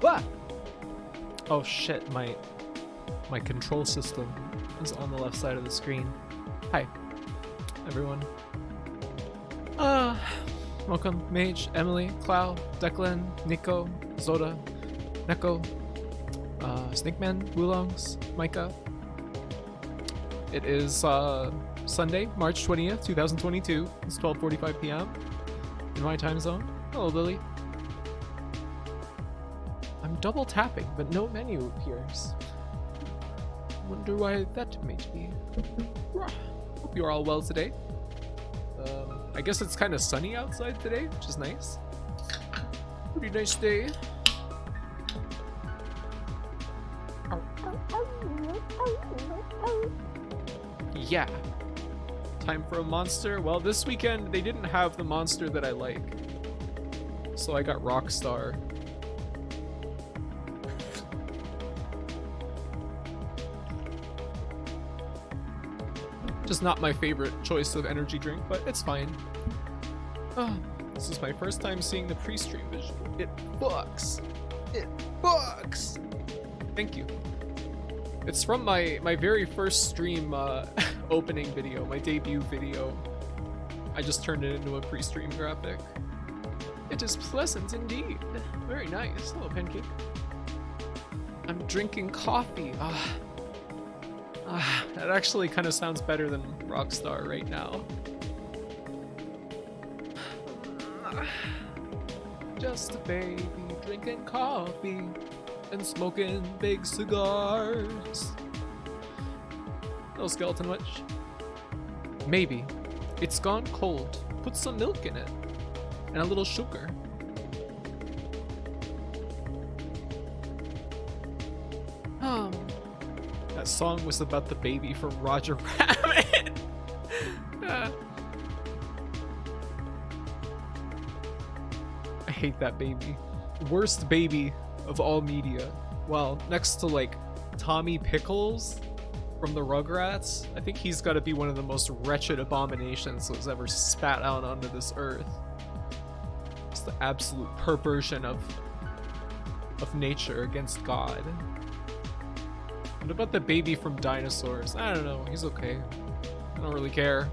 Ah! Oh shit, my control system is on the left side of the screen. Hi, everyone. Welcome, Mage, Emily, Cloud, Declan, Nico, Zoda, Neko, Snakeman, Wulongs, Micah. It is Sunday, March 20th, 2022. It's 12:45 p.m. in my time zone. Hello, Lily. I'm double tapping, but no menu appears. Wonder why that may be. Hope you're all well today. I guess it's kind of sunny outside today, which is nice. Pretty nice day. Yeah. Time for a monster. Well, this weekend they didn't have the monster that I like, so I got Rockstar. Just not my favorite choice of energy drink, but it's fine. Oh, this is my first time seeing the pre-stream visual. It fucks. It fucks. Thank you. It's from my very first stream opening video, my debut video. I just turned it into a pre-stream graphic. It is pleasant indeed. Very nice. Hello, Pancake. I'm drinking coffee. That actually kind of sounds better than Rockstar right now. Just a baby drinking coffee and smoking big cigars. No skeleton witch. Maybe. It's gone cold. Put some milk in it. And a little sugar. That song was about the baby from Roger Rabbit. I hate that baby. Worst baby of all media. Well, next to like Tommy Pickles from the Rugrats, I think he's got to be one of the most wretched abominations that was ever spat out onto this earth. It's the absolute perversion of nature against God. What about the baby from Dinosaurs? I don't know. He's okay. I don't really care.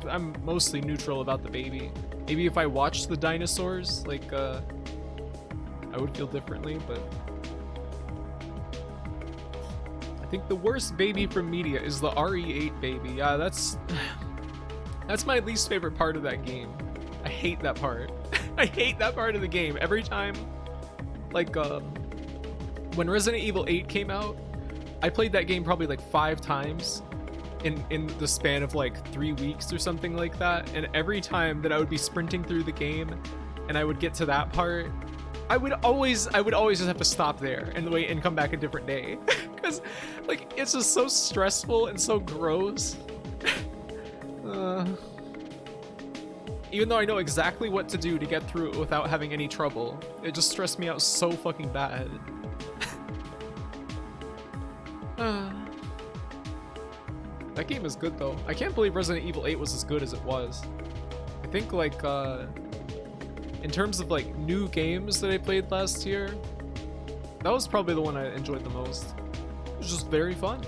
I'm mostly neutral about the baby. Maybe if I watched the dinosaurs, like, I would feel differently, but I think the worst baby from media is the RE8 baby. Yeah, that's my least favorite part of that game. I hate that part. I hate that part of the game. Every time, like, when Resident Evil 8 came out, I played that game probably like 5 times in the span of like 3 weeks or something like that, and every time that I would be sprinting through the game and I would get to that part, I would always just have to stop there and wait and come back a different day because like it's just so stressful and so gross. Even though I know exactly what to do to get through it without having any trouble, it just stressed me out so fucking bad. That game is good though. I can't believe Resident Evil 8 was as good as it was. I think like in terms of like new games that I played last year, that was probably the one I enjoyed the most. It was just very fun.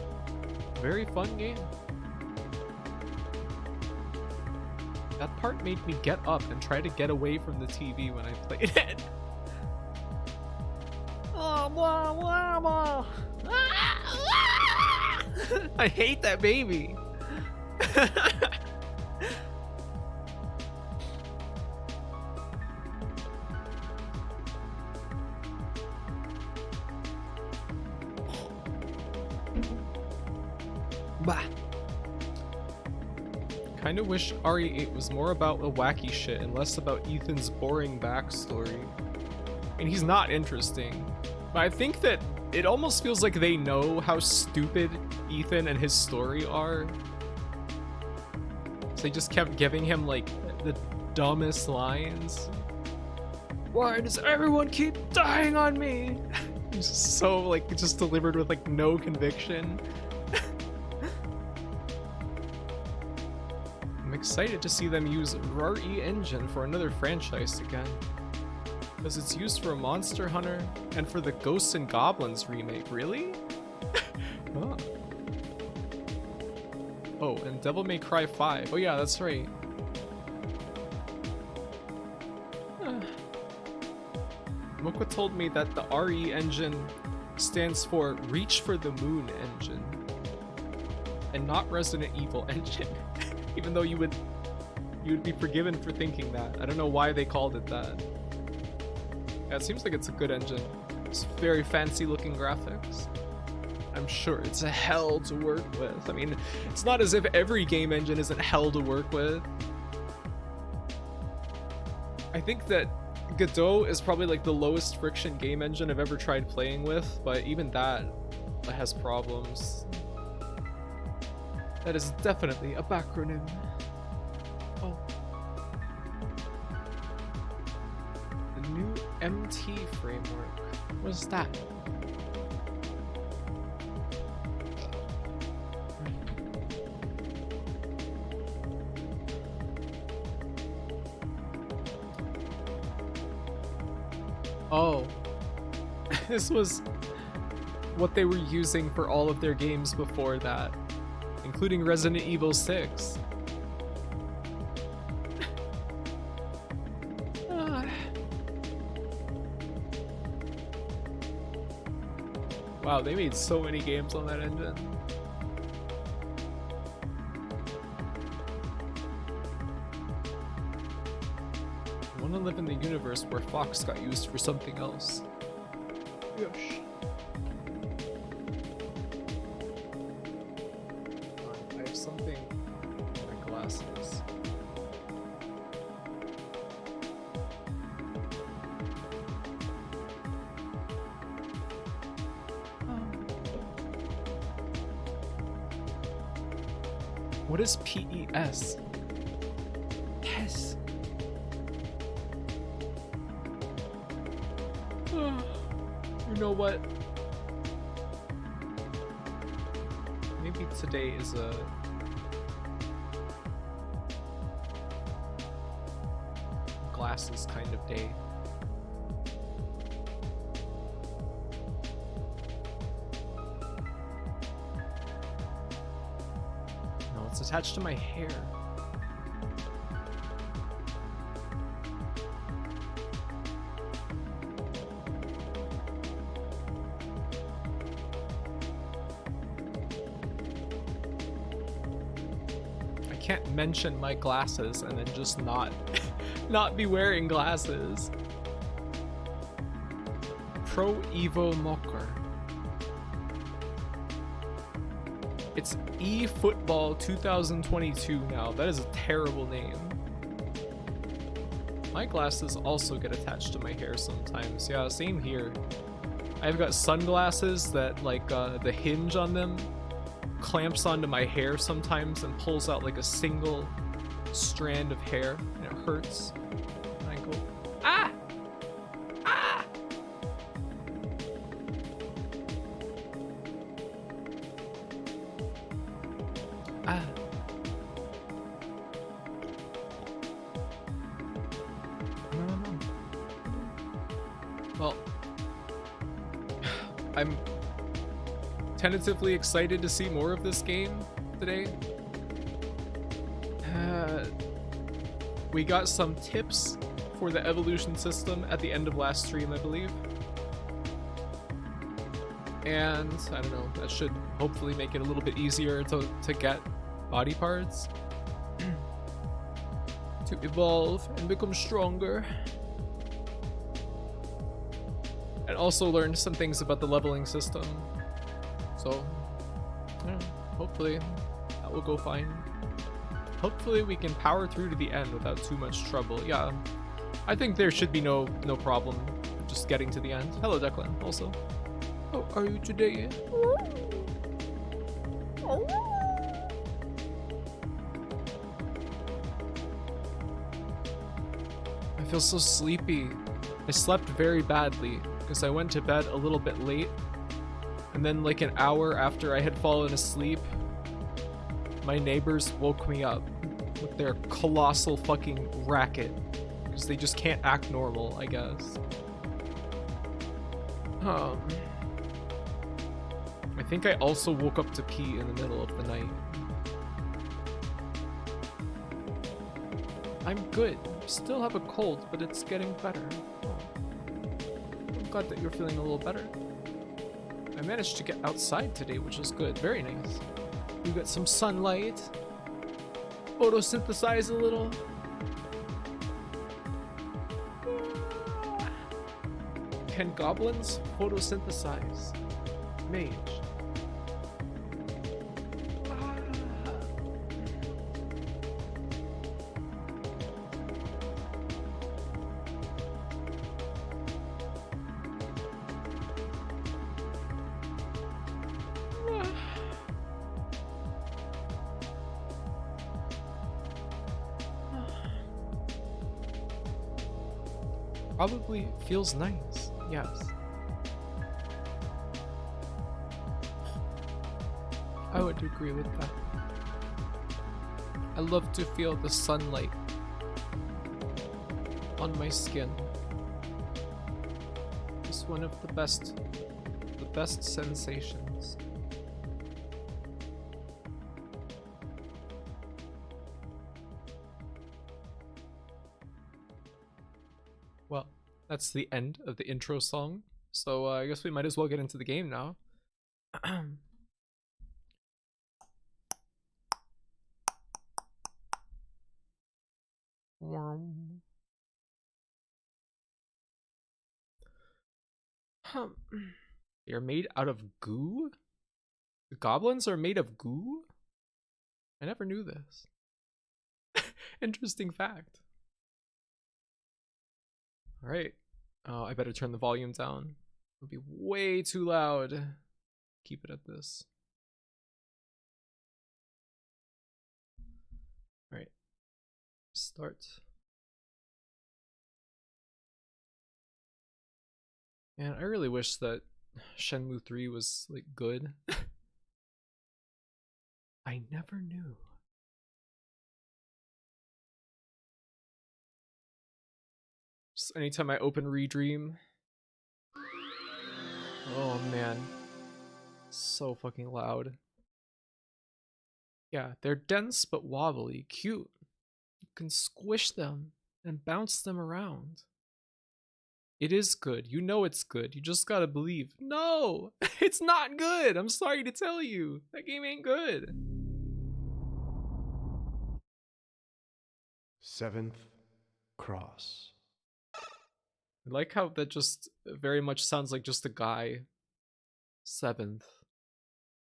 Very fun game. That part made me get up and try to get away from the TV when I played it. Oh, blah, blah, blah. I hate that baby. Bah. Kinda wish RE8 was more about the wacky shit and less about Ethan's boring backstory. And he's not interesting. But I think that it almost feels like they know how stupid Ethan and his story are. So they just kept giving him like the dumbest lines. Why does everyone keep dying on me? It's so like just delivered with like no conviction. I'm excited to see them use RE Engine for another franchise again. Because it's used for Monster Hunter and for the Ghosts and Goblins remake. Really? Huh. Oh, and Devil May Cry 5. Oh yeah, that's right. Mokwa told me that the RE engine stands for Reach for the Moon engine and not Resident Evil engine. Even though you would be forgiven for thinking that. I don't know why they called it that. Yeah, it seems like it's a good engine. It's very fancy looking graphics. I'm sure it's a hell to work with. I mean, it's not as if every game engine isn't hell to work with. I think that Godot is probably like the lowest friction game engine I've ever tried playing with, but even that has problems. That is definitely a backronym. Oh. The new MT framework. What's that? Oh. This was what they were using for all of their games before that, including Resident Evil 6. Wow, they made so many games on that engine. I want to live in the universe where Fox got used for something else. Yosh. I have something in my glasses. What is PES? Yes. You know what? Maybe today is a glasses kind of day. No, it's attached to my hair. Can't mention my glasses and then just not be wearing glasses. Pro Evo Mocker. It's eFootball 2022 now. That is a terrible name. My glasses also get attached to my hair sometimes. Yeah, same here. I've got sunglasses that like the hinge on them clamps onto my hair sometimes and pulls out like a single strand of hair, and it hurts. And I go, ah! Ah! Ah. No. Well, I'm tentatively excited to see more of this game today. We got some tips for the evolution system at the end of last stream, I believe. And I don't know, that should hopefully make it a little bit easier to get body parts. To evolve and become stronger. And also learned some things about the leveling system. So, yeah, hopefully that will go fine. Hopefully we can power through to the end without too much trouble. Yeah, I think there should be no problem just getting to the end. Hello, Declan, also. How are you today? I feel so sleepy. I slept very badly because I went to bed a little bit late. And then like an hour after I had fallen asleep, my neighbors woke me up with their colossal fucking racket. because they just can't act normal, I guess. I think I also woke up to pee in the middle of the night. I'm good. Still have a cold, but it's getting better. I'm glad that you're feeling a little better. I managed to get outside today, which is good. Very nice. You got some sunlight. Photosynthesize a little. Can goblins photosynthesize? Mage. Probably feels nice, yes. I would agree with that. I love to feel the sunlight on my skin. It's one of the best sensations. Well, that's the end of the intro song. So I guess we might as well get into the game now. They're made out of goo? The goblins are made of goo? I never knew this. Interesting fact. Alright. Oh, I better turn the volume down. It'll be way too loud. Keep it at this. Alright. Start. Man, I really wish that Shenmue 3 was, like, good. I never knew. Just anytime I open Redream. Oh man. So fucking loud. Yeah, they're dense but wobbly. Cute. You can squish them and bounce them around. It is good. You know it's good. You just gotta believe. No! It's not good! I'm sorry to tell you. That game ain't good. 7th Cross. I like how that just very much sounds like just a guy. 7th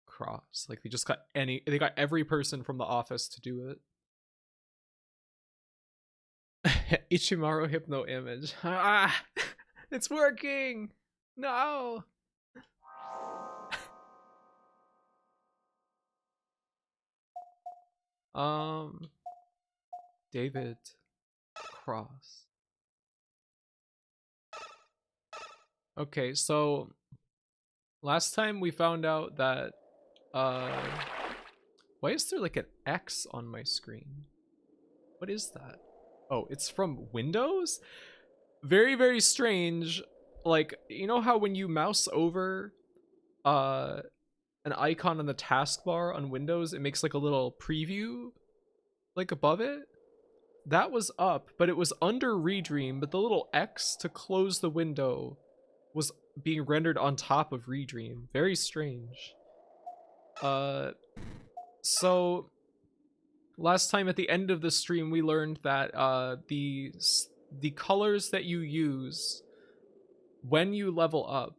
Cross. Like they just got they got every person from the office to do it. Ichimaru hypno image. Ah, it's working. No. David Cross. Okay, so last time we found out that why is there like an X on my screen? What is that? Oh, it's from Windows? Very, very strange. Like, you know how when you mouse over an icon on the taskbar on Windows, it makes like a little preview like above it? That was up, but it was under Redream, but the little X to close the window was being rendered on top of Redream. Very strange. So last time at the end of the stream we learned that the colors that you use when you level up,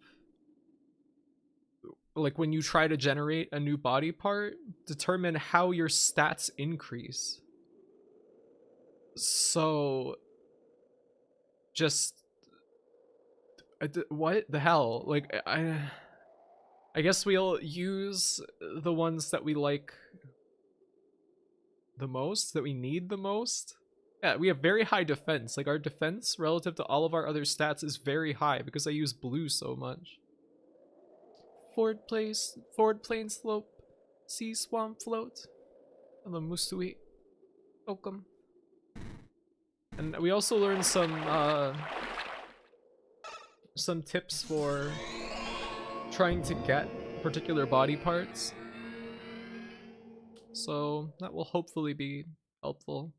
like when you try to generate a new body part, determine how your stats increase. So just what the hell? Like I guess we'll use the ones that we like the most, that we need the most. Yeah, we have very high defense. Like our defense relative to all of our other stats is very high because I use blue so much. Forward plane slope, sea swamp float. Hello Musui. Welcome. And we also learned some tips for trying to get particular body parts. So that will hopefully be helpful.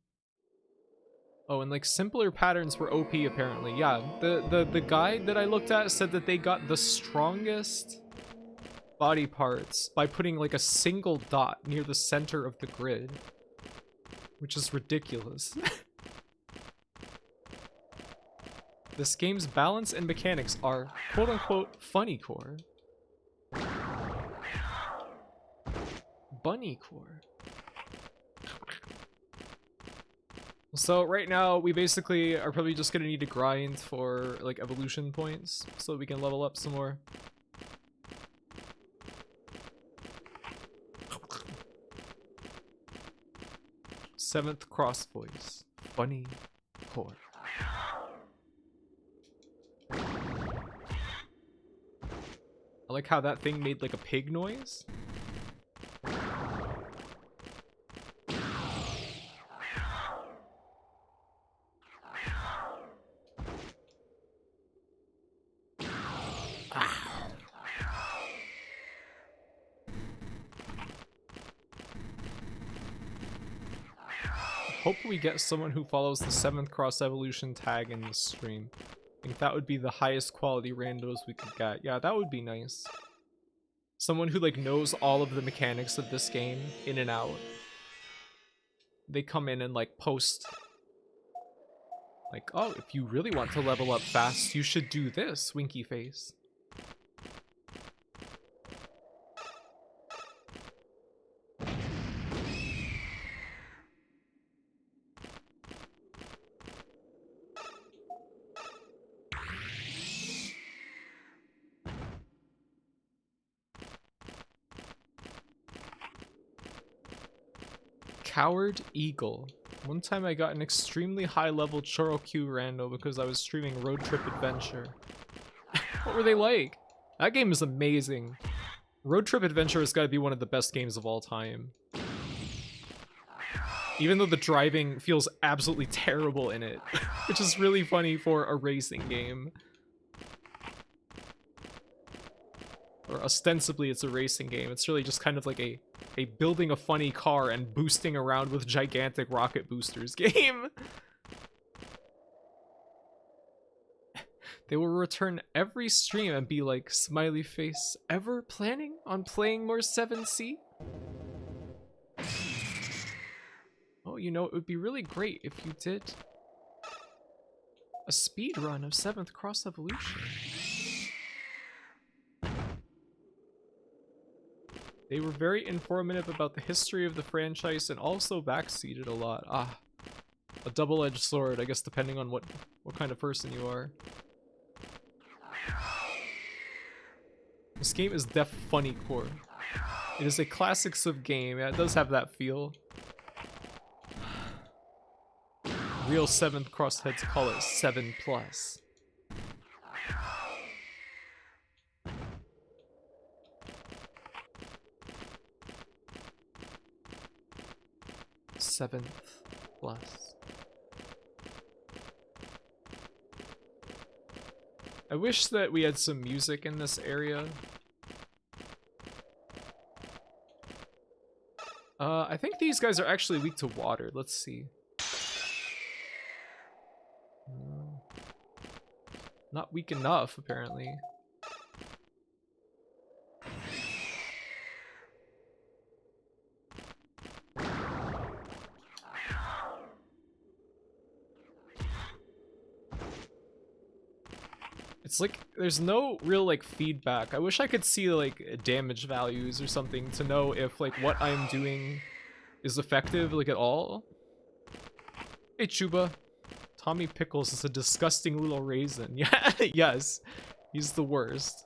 Oh, and like simpler patterns were OP apparently. Yeah, the guide that I looked at said that they got the strongest body parts by putting like a single dot near the center of the grid, which is ridiculous. This game's balance and mechanics are quote-unquote funny core. Bunny core. So right now we basically are probably just gonna need to grind for like evolution points so we can level up some more. Seventh cross voice. Bunny core. I like how that thing made like a pig noise. Hope we get someone who follows the 7th cross evolution tag in the stream. I think that would be the highest quality randos we could get. Yeah, that would be nice. Someone who like knows all of the mechanics of this game in and out. They come in and like post like, oh, if you really want to level up fast, you should do this, winky face. Coward Eagle. One time I got an extremely high level Chorokyu rando because I was streaming Road Trip Adventure. What were they like? That game is amazing. Road Trip Adventure has got to be one of the best games of all time. Even though the driving feels absolutely terrible in it, which is really funny for a racing game. Or ostensibly it's a racing game. It's really just kind of like a building a funny car and boosting around with gigantic rocket boosters game. They will return every stream and be like, smiley face, ever planning on playing more 7C? Oh, you know, it would be really great if you did a speed run of 7th Cross Evolution. They were very informative about the history of the franchise and also backseated a lot. Ah, a double-edged sword, I guess, depending on what kind of person you are. This game is def funny core. It is a classic Civ game. Yeah, it does have that feel. Real 7th crossheads call it 7+. Seventh plus. I wish that we had some music in this area. I think these guys are actually weak to water. Let's see. Not weak enough, apparently. It's like, there's no real, like, feedback. I wish I could see, like, damage values or something to know if, like, what I'm doing is effective, like, at all. Hey, Chuba. Tommy Pickles is a disgusting little raisin. Yeah, yes. He's the worst.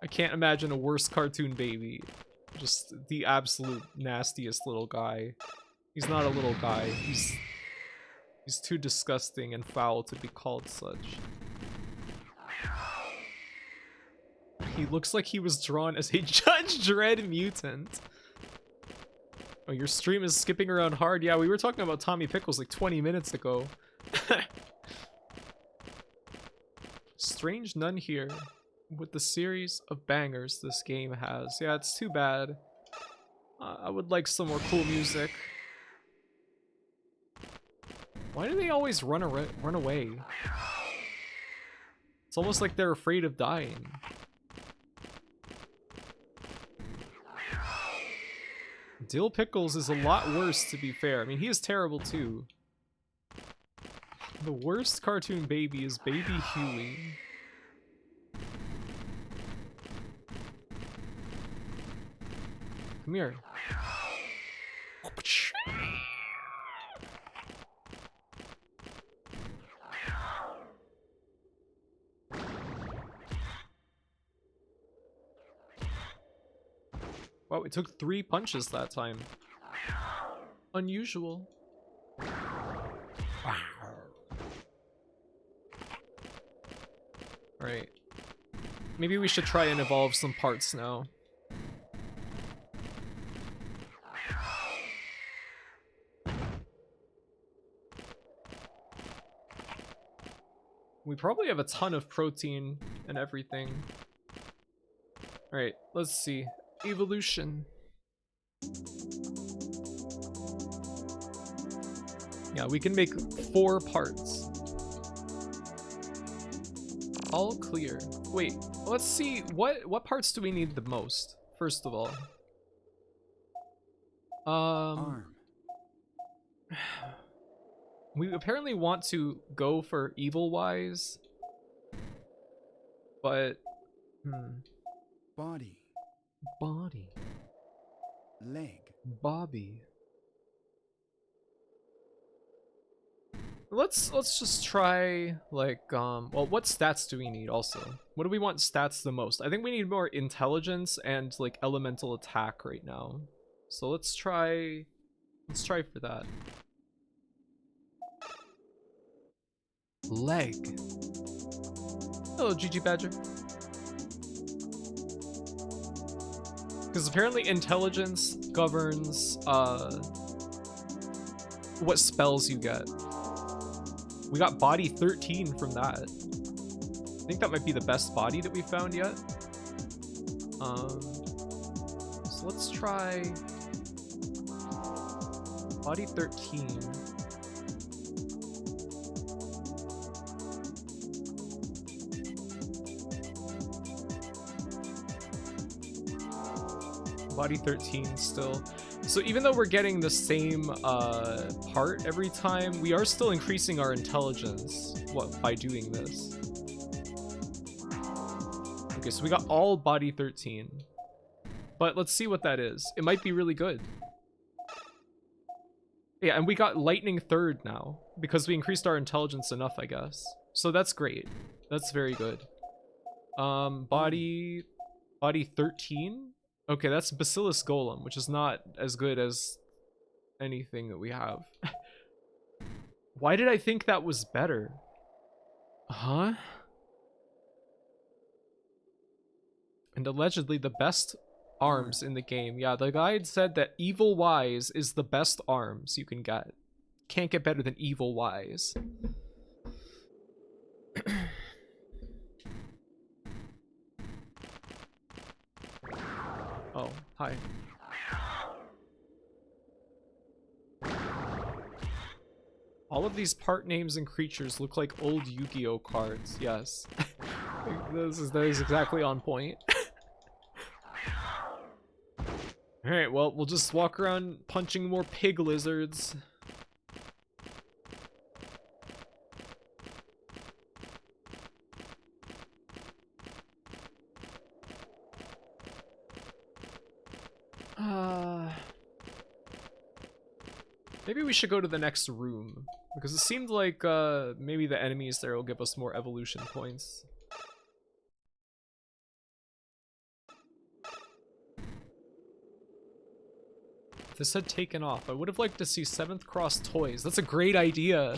I can't imagine a worse cartoon baby. Just the absolute nastiest little guy. He's not a little guy. He's too disgusting and foul to be called such. He looks like he was drawn as a Judge Dredd mutant. Oh, your stream is skipping around hard. Yeah, we were talking about Tommy Pickles like 20 minutes ago. Strange none here with the series of bangers this game has. Yeah, it's too bad. I would like some more cool music. Why do they always run away? It's almost like they're afraid of dying. Dill Pickles is a lot worse, to be fair. I mean, he is terrible too. The worst cartoon baby is Baby Huey. Come here. Wow, it took 3 punches that time. Unusual. Right. Maybe we should try and evolve some parts now. We probably have a ton of protein and everything. Alright, let's see. Evolution. Yeah, we can make 4 parts. All clear. Wait, let's see. What parts do we need the most, first of all? Arm. We apparently want to go for evil wise, but Body. body, Leg. Bobby. Let's just try like well, what stats do we need also? What do we want stats the most? I think we need more intelligence and like elemental attack right now. So let's try for that. Leg. Hello, GG Badger. Because apparently intelligence governs what spells you get. We got body 13 from that. I think that might be the best body that we found yet. So let's try body 13. Body 13 still. So even though we're getting the same part every time, we are still increasing our intelligence by doing this. Okay, so we got all body 13. But let's see what that is. It might be really good. Yeah, and we got lightning 3rd now because we increased our intelligence enough, I guess. So that's great. That's very good. Body 13? Okay, that's Bacillus Golem, which is not as good as anything that we have. Why did I think that was better? Huh? And allegedly the best arms in the game. Yeah, the guide said that Evil Wise is the best arms you can get. Can't get better than Evil Wise. Oh, hi. All of these part names and creatures look like old Yu-Gi-Oh cards. Yes. That is exactly on point. Alright, well, we'll just walk around punching more pig lizards. Maybe we should go to the next room, because it seemed like maybe the enemies there will give us more evolution points. This had taken off. I would have liked to see 7th Cross toys. That's a great idea.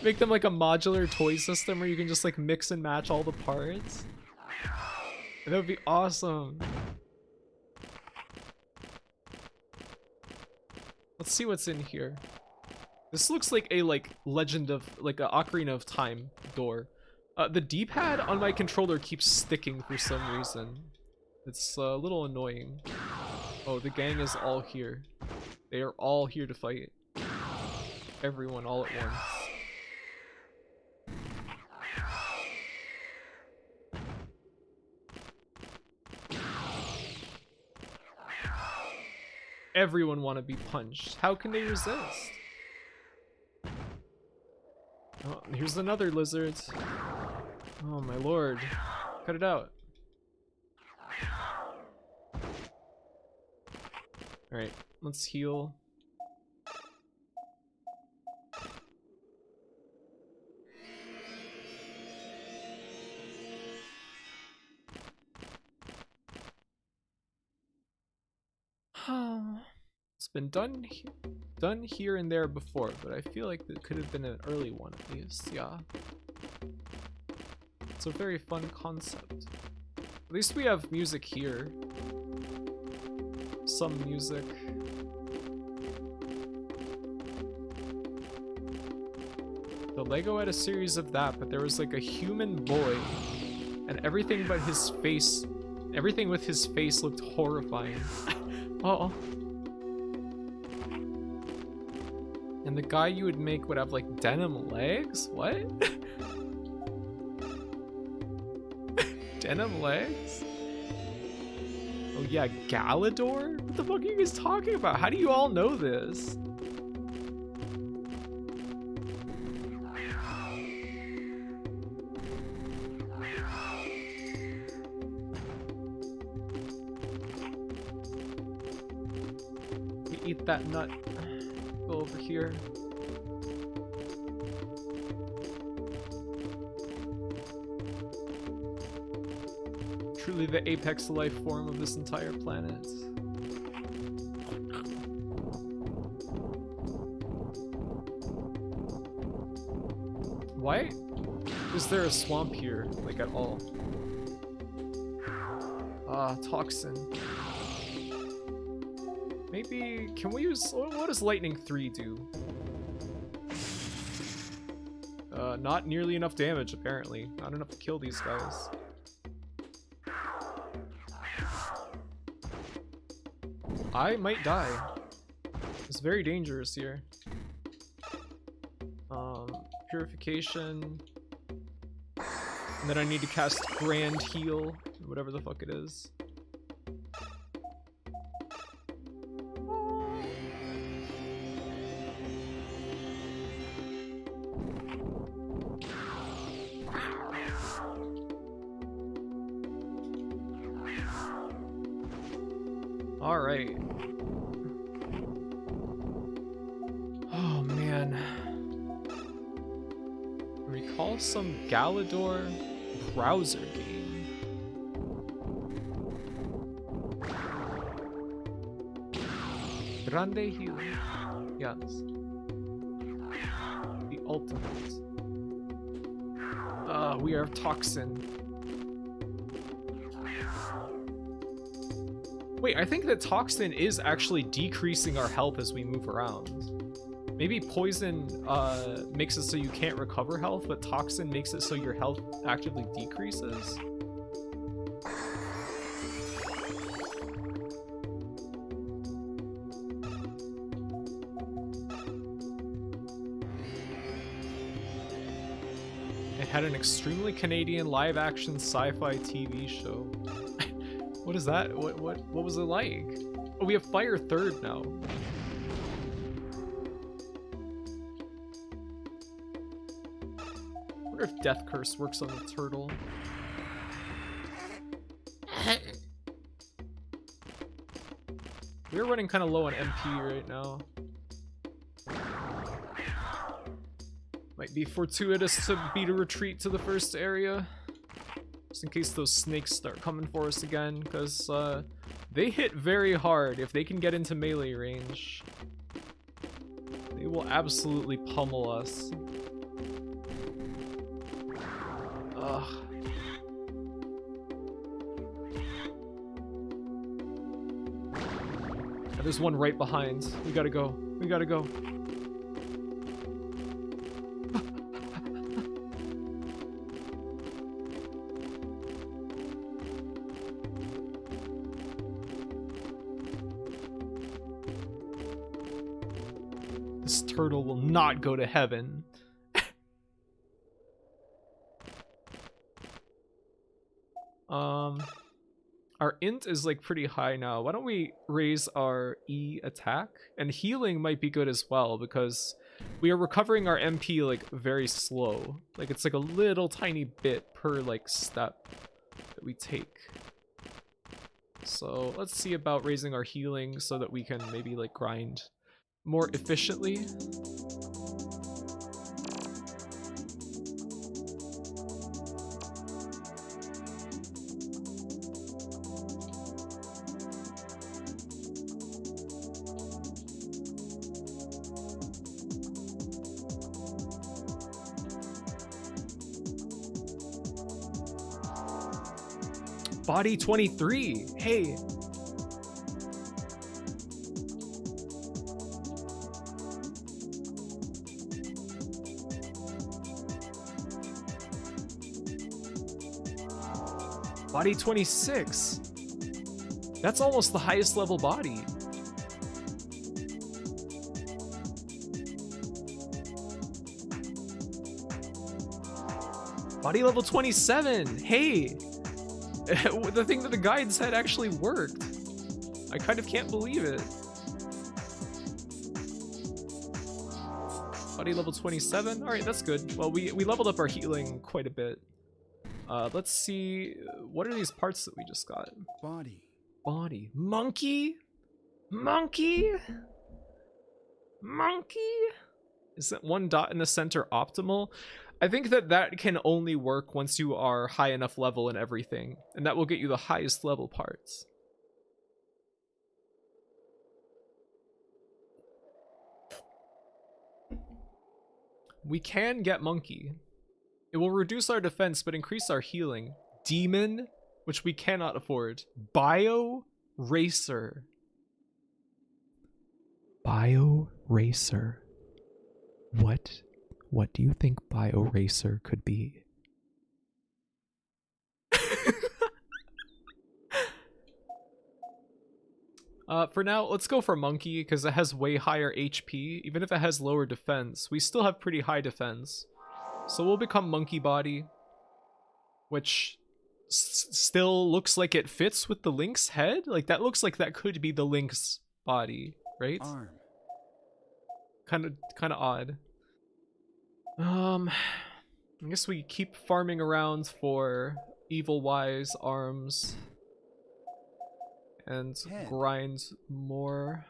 Make them like a modular toy system where you can just like mix and match all the parts. That would be awesome. Let's see what's in here. This looks like a Legend of like a Ocarina of Time door. The D-pad on my controller keeps sticking for some reason. It's a little annoying. Oh, the gang is all here. They are all here to fight. Everyone all at once. Everyone want to be punched. How can they resist? Oh, here's another lizard. Oh my lord. Cut it out. Alright, let's heal. It's been done here and there before, but I feel like it could have been an early one at least, yeah. It's a very fun concept. At least we have music here. Some music. The Lego had a series of that, but there was like a human boy, and everything but his face, everything with his face looked horrifying. Oh. And the guy you would make would have like denim legs? What? Denim legs? Oh yeah, Galador? What the fuck are you guys talking about? How do you all know this? We eat that nut. Go over here. Truly the apex life form of this entire planet. Why is there a swamp here, like at all? Ah, toxin. Maybe, can we use, what does Lightning 3 do? Not nearly enough damage, apparently. Not enough to kill these guys. I might die. It's very dangerous here. Purification. And then I need to cast Grand Heal, whatever the fuck it is. Alright. Oh man. Recall some Galador browser game. Grande Heal. Yes. The ultimate. We are toxin. Wait, I think that toxin is actually decreasing our health as we move around. Maybe poison makes it so you can't recover health, but toxin makes it so your health actively decreases. It had an extremely Canadian live-action sci-fi TV show. What is that? What was it like? Oh, we have Fire Third now. I wonder if Death Curse works on the turtle. We're running kind of low on MP right now. Might be fortuitous to beat a retreat to the first area. Just in case those snakes start coming for us again, because they hit very hard. If they can get into melee range, they will absolutely pummel us. Ugh. There's one right behind. We gotta go. We gotta go. turtle will not go to heaven. Our int is like pretty high now. Why don't we raise our E attack? And healing might be good as well because we are recovering our MP like very slow. Like it's like a little tiny bit per like step that we take. So let's see about raising our healing so that we can maybe like grind more efficiently. Body 23. Hey. Body 26. That's almost the highest level body. Body level 27. Hey. The thing that the guide said actually worked. I kind of can't believe it. Body level 27. All right, that's good. Well, we leveled up our healing quite a bit. Let's see. What are these parts that we just got? Body. Body. Monkey? Monkey? Monkey? Is that one dot in the center optimal? I think that can only work once you are high enough level and everything, and that will get you the highest level parts. We can get monkey. It will reduce our defense but increase our healing. Demon, which we cannot afford. Bio Racer. Bio Racer. What do you think Bio Racer could be? For now, let's go for Monkey, because it has way higher HP. Even if it has lower defense, we still have pretty high defense. So we'll become Monkey Body, which still looks like it fits with the Lynx head. Like, that looks like that could be the Lynx body, right? Arm. Kind of odd. I guess we keep farming around for Evil Wise arms and grind more.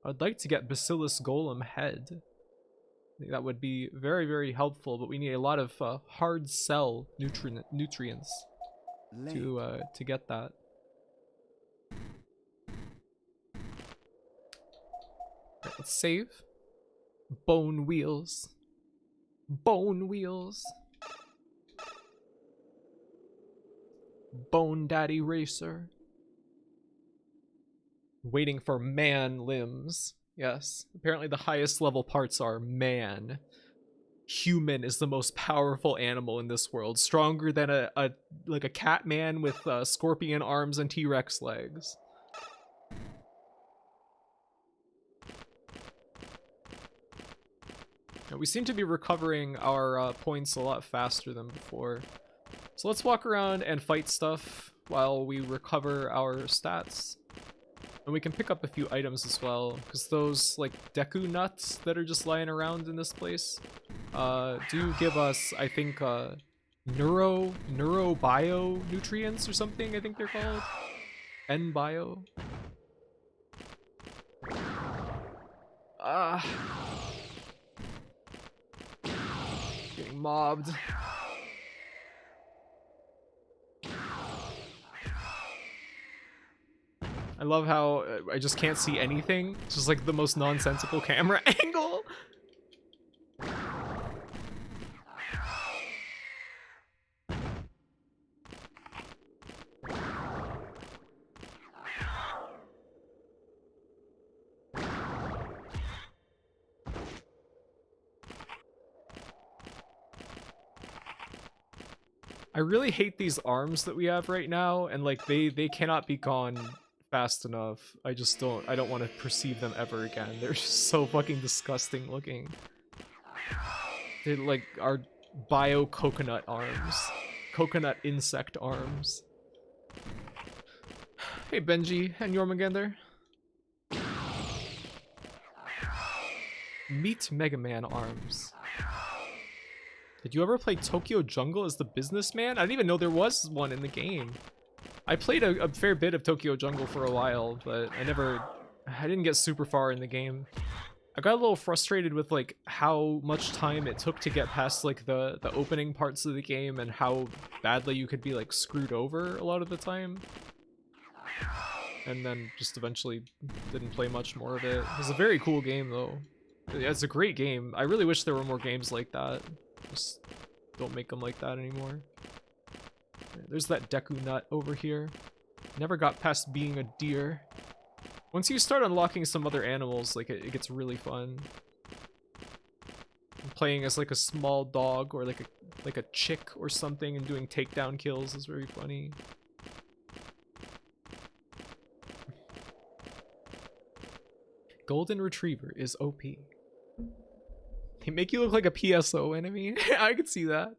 I'd like to get Bacillus Golem head. I think that would be very, very helpful, but we need a lot of hard cell nutrients to get that. Right, let's save. Bone wheels. Bone wheels. Bone Daddy Racer. Waiting for man limbs. Yes, apparently the highest level parts are man. Human is the most powerful animal in this world, stronger than a cat man with scorpion arms and T-Rex legs. Now, we seem to be recovering our points a lot faster than before. So let's walk around and fight stuff while we recover our stats. And we can pick up a few items as well, because those like Deku nuts that are just lying around in this place do give us, I think, neurobio nutrients or something, I think they're called. N-bio. Getting mobbed. I love how I just can't see anything. It's just like the most nonsensical camera angle. I really hate these arms that we have right now, and like they cannot be gone fast enough. I don't want to perceive them ever again. They're just so fucking disgusting looking. They like are bio coconut arms. Coconut insect arms. Hey Benji and Jormungandr. Meet Mega Man arms. Did you ever play Tokyo Jungle as the businessman? I didn't even know there was one in the game. I played a fair bit of Tokyo Jungle for a while, but I didn't get super far in the game. I got a little frustrated with like how much time it took to get past like the opening parts of the game and how badly you could be like screwed over a lot of the time. And then just eventually didn't play much more of it. It was a very cool game though. It's a great game. I really wish there were more games like that. Just don't make them like that anymore. There's that Deku Nut over here. Never got past being a deer. Once you start unlocking some other animals, like it gets really fun. Playing as like a small dog or like a chick or something and doing takedown kills is very funny. Golden Retriever is OP. They make you look like a PSO enemy. I could see that.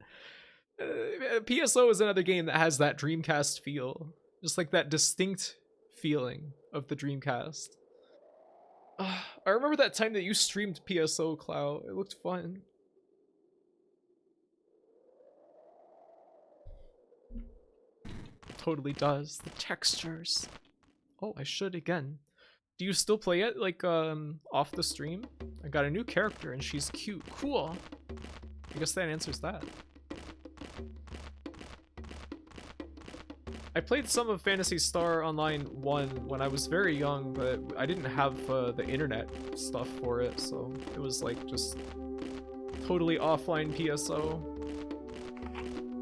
PSO is another game that has that Dreamcast feel. Just like that distinct feeling of the Dreamcast. I remember that time that you streamed PSO, Clow. It looked fun. It totally does. The textures. Oh, I should again. Do you still play it, like, off the stream? I got a new character and she's cute. Cool. I guess that answers that. I played some of Phantasy Star Online 1 when I was very young, but I didn't have the internet stuff for it, so it was, like, just totally offline PSO.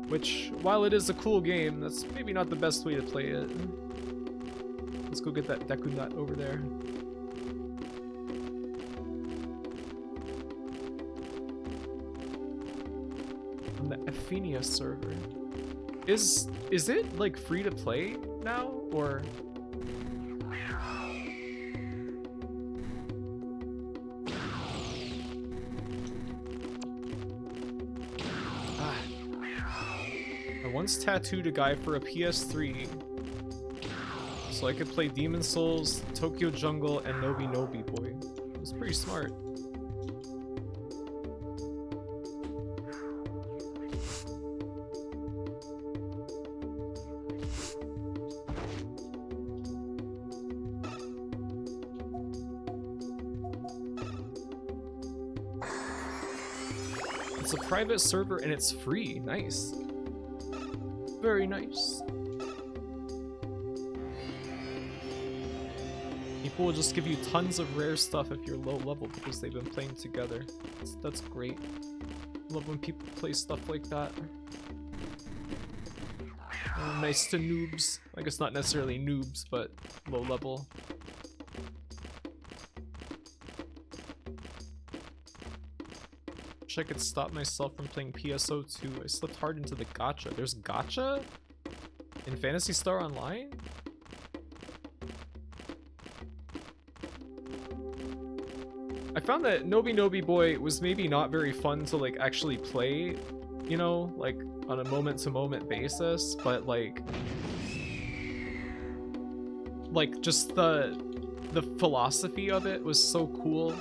Which, while it is a cool game, that's maybe not the best way to play it. Let's go get that Deku Nut over there. On the Athenia server. Is it like free to play now, or? I once tattooed a guy for a PS3 so I could play Demon Souls, Tokyo Jungle, and Nobi Nobi Boy. It was pretty smart. It's a private server and it's free. Nice. Very nice. People will just give you tons of rare stuff if you're low level because they've been playing together. That's great. Love when people play stuff like that. Nice to noobs. I guess not necessarily noobs, but low level. Wish I could stop myself from playing PSO 2. I slipped hard into the gacha. There's gacha in Phantasy Star Online? I found that Nobi Nobi Boy was maybe not very fun to like actually play, you know, like on a moment-to-moment basis, but like just the philosophy of it was so cool.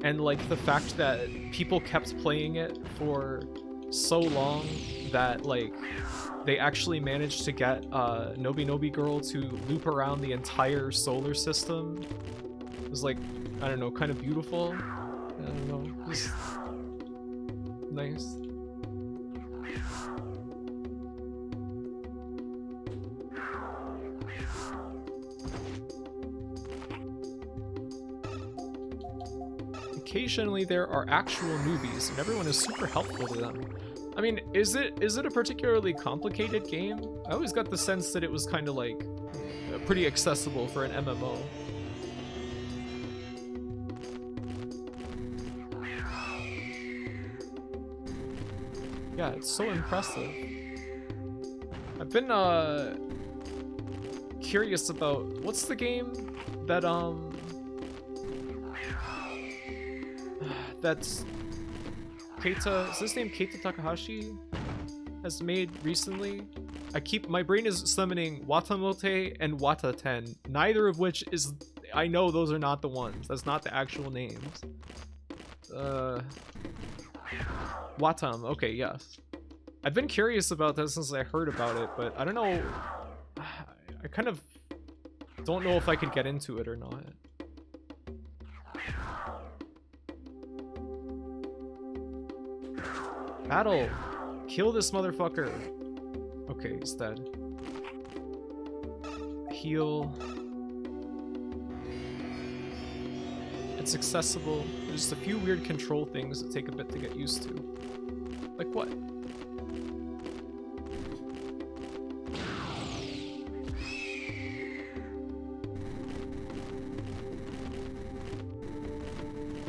And like the fact that people kept playing it for so long that like they actually managed to get Nobi Nobi Girl to loop around the entire solar system. It was like, I don't know, kind of beautiful. I don't know, just nice. Occasionally there are actual newbies and everyone is super helpful to them. I mean, is it a particularly complicated game? I always got the sense that it was kind of like pretty accessible for an MMO. Yeah, it's so impressive. I've been curious about what's the game that that's Keita, is his name Keita Takahashi has made recently? My brain is summoning Watamote and Wataten, neither of which is, I know those are not the ones. That's not the actual names. Watam, okay, yes. I've been curious about this since I heard about it, but I don't know. I kind of don't know if I could get into it or not. Battle! Kill this motherfucker! Okay, he's dead. Heal. It's accessible. There's just a few weird control things that take a bit to get used to. Like what?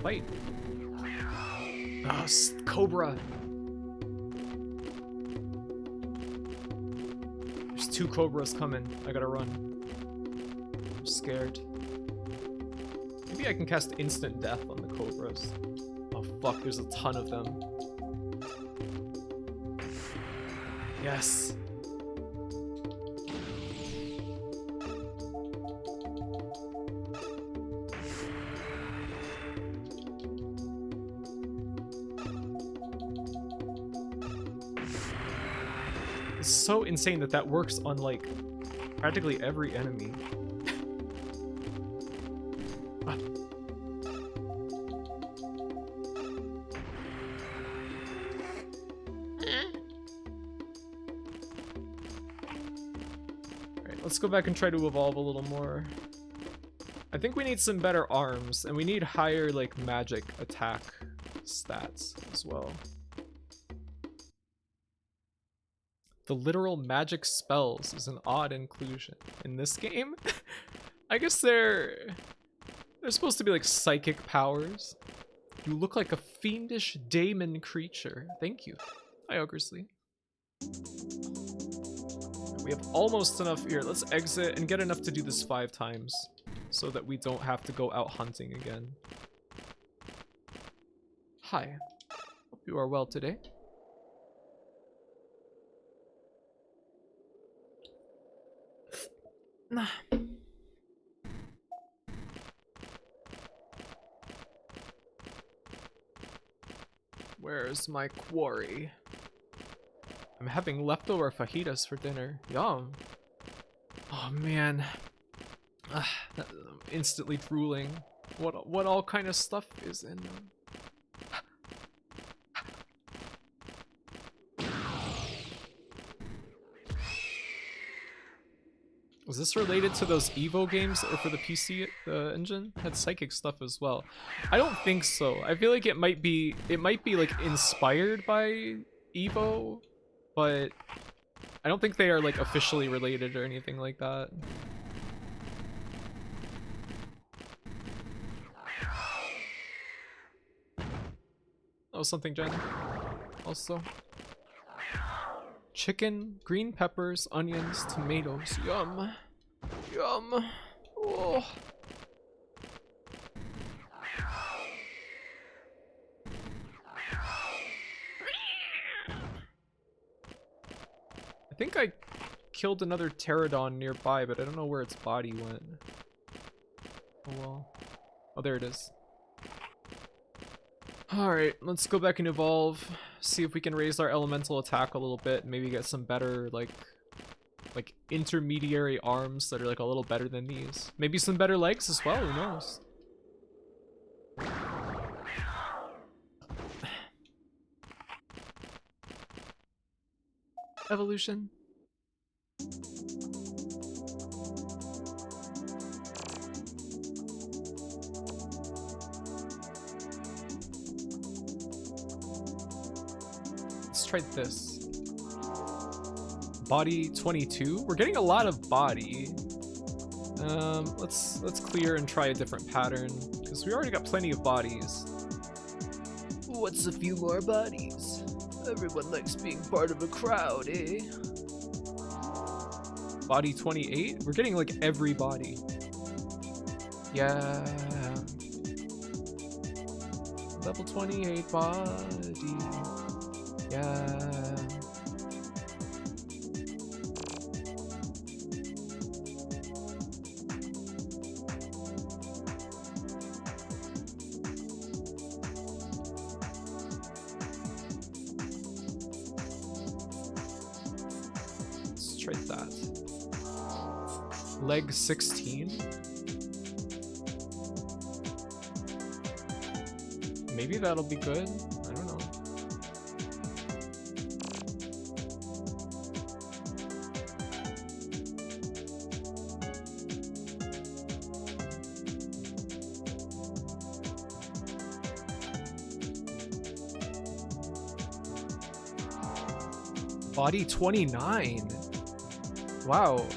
Fight. Oh, Cobra. There's 2 Cobras coming. I gotta run. I'm scared. Maybe I can cast instant death on the Cobras. Oh fuck, there's a ton of them. Yes. It's so insane that that works on like practically every enemy. Let's go back and try to evolve a little more. I think we need some better arms, and we need higher, like, magic attack stats as well. The literal magic spells is an odd inclusion in this game. I guess they're supposed to be like psychic powers. You look like a fiendish daemon creature. Thank you. Hi, Ogresley. We have almost enough here. Let's exit and get enough to do this 5 times so that we don't have to go out hunting again. Hi. Hope you are well today. Where's my quarry? I'm having leftover fajitas for dinner. Yum. Oh man. I'm instantly drooling. What all kind of stuff is in them? Was this related to those Evo games that were for the PC engine? Had psychic stuff as well. I don't think so. I feel like it might be like inspired by Evo, but I don't think they are like officially related or anything like that. Oh, something, Jen. Also. Chicken, green peppers, onions, tomatoes. Yum. Yum. Oh. I think I killed another pterodon nearby, but I don't know where its body went. Oh well. Oh, there it is. Alright, let's go back and evolve. See if we can raise our elemental attack a little bit. Maybe get some better, like intermediary arms that are like a little better than these. Maybe some better legs as well, who knows? Evolution. Let's try this. Body 22. We're getting a lot of body. Let's clear and try a different pattern because we already got plenty of bodies. What's a few more bodies? Everyone likes being part of a crowd, eh? Body 28? We're getting like every body. Yeah. Level 28 body. Yeah. Let's try that. Leg 16. Maybe that'll be good. I don't know. Body 29. Wow.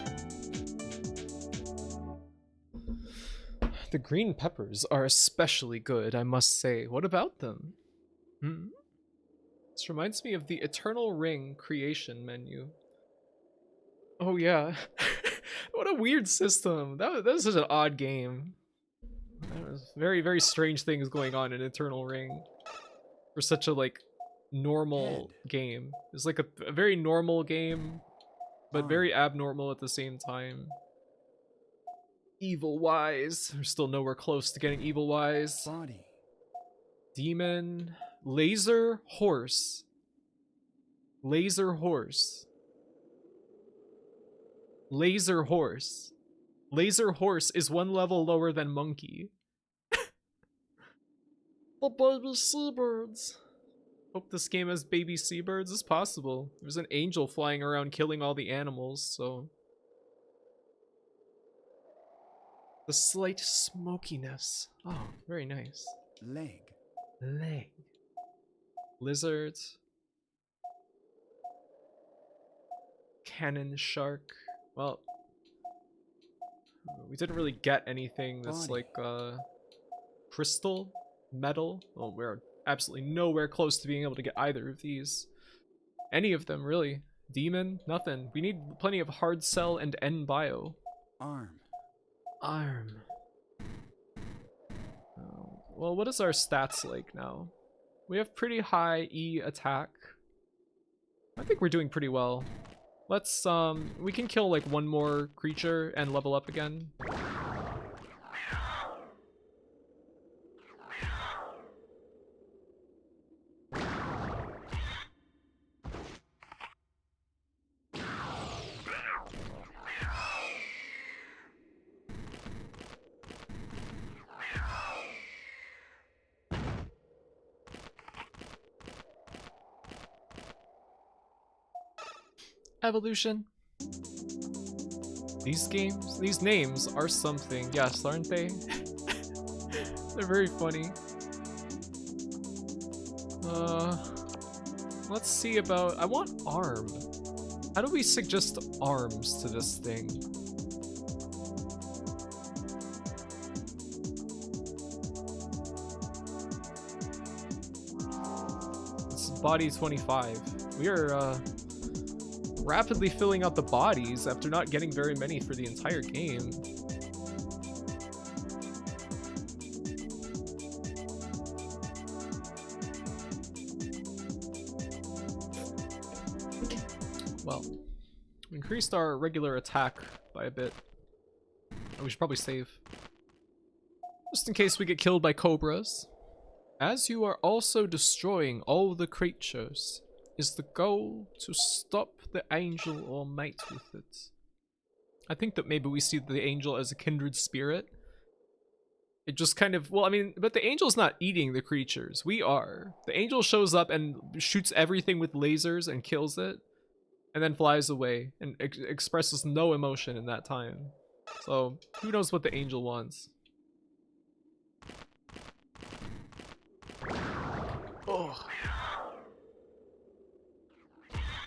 The green peppers are especially good, I must say. What about them? This reminds me of the Eternal Ring creation menu. Oh yeah. What a weird system. That was such an odd game. There was very, very strange things going on in Eternal Ring for such a like normal game. It's like a very normal game, but very abnormal at the same time. Evil Wise. We're still nowhere close to getting Evil Wise. Body. Demon. Laser Horse. Laser Horse. Laser Horse. Laser Horse is one level lower than Monkey. The baby seabirds. Hope this game has baby seabirds. It's possible. There's an angel flying around killing all the animals, so... The slight smokiness. Oh, very nice. Leg. Leg. Lizard. Cannon shark. Well, we didn't really get anything that's Body. like crystal, metal. Well, we're absolutely nowhere close to being able to get either of these. Any of them, really. Demon, nothing. We need plenty of hard cell and N bio. Arm. Arm. Oh, well, what is our stats like now? We have pretty high E attack. I think we're doing pretty well. Let's, we can kill like one more creature and level up again. Evolution. These games, these names are something, yes, aren't they? They're very funny. Let's see about, I want arm. How do we suggest arms to this thing? It's body 25. We are, rapidly filling out the bodies after not getting very many for the entire game. Well, we increased our regular attack by a bit. We should probably save. Just in case we get killed by cobras. As you are also destroying all the creatures, is the goal to stop the angel or mate with it? I think that maybe we see the angel as a kindred spirit. It just kind of, well, I mean, but the angel's not eating the creatures. We are. The angel shows up and shoots everything with lasers and kills it, and then flies away and expresses no emotion in that time. So, who knows what the angel wants? Oh.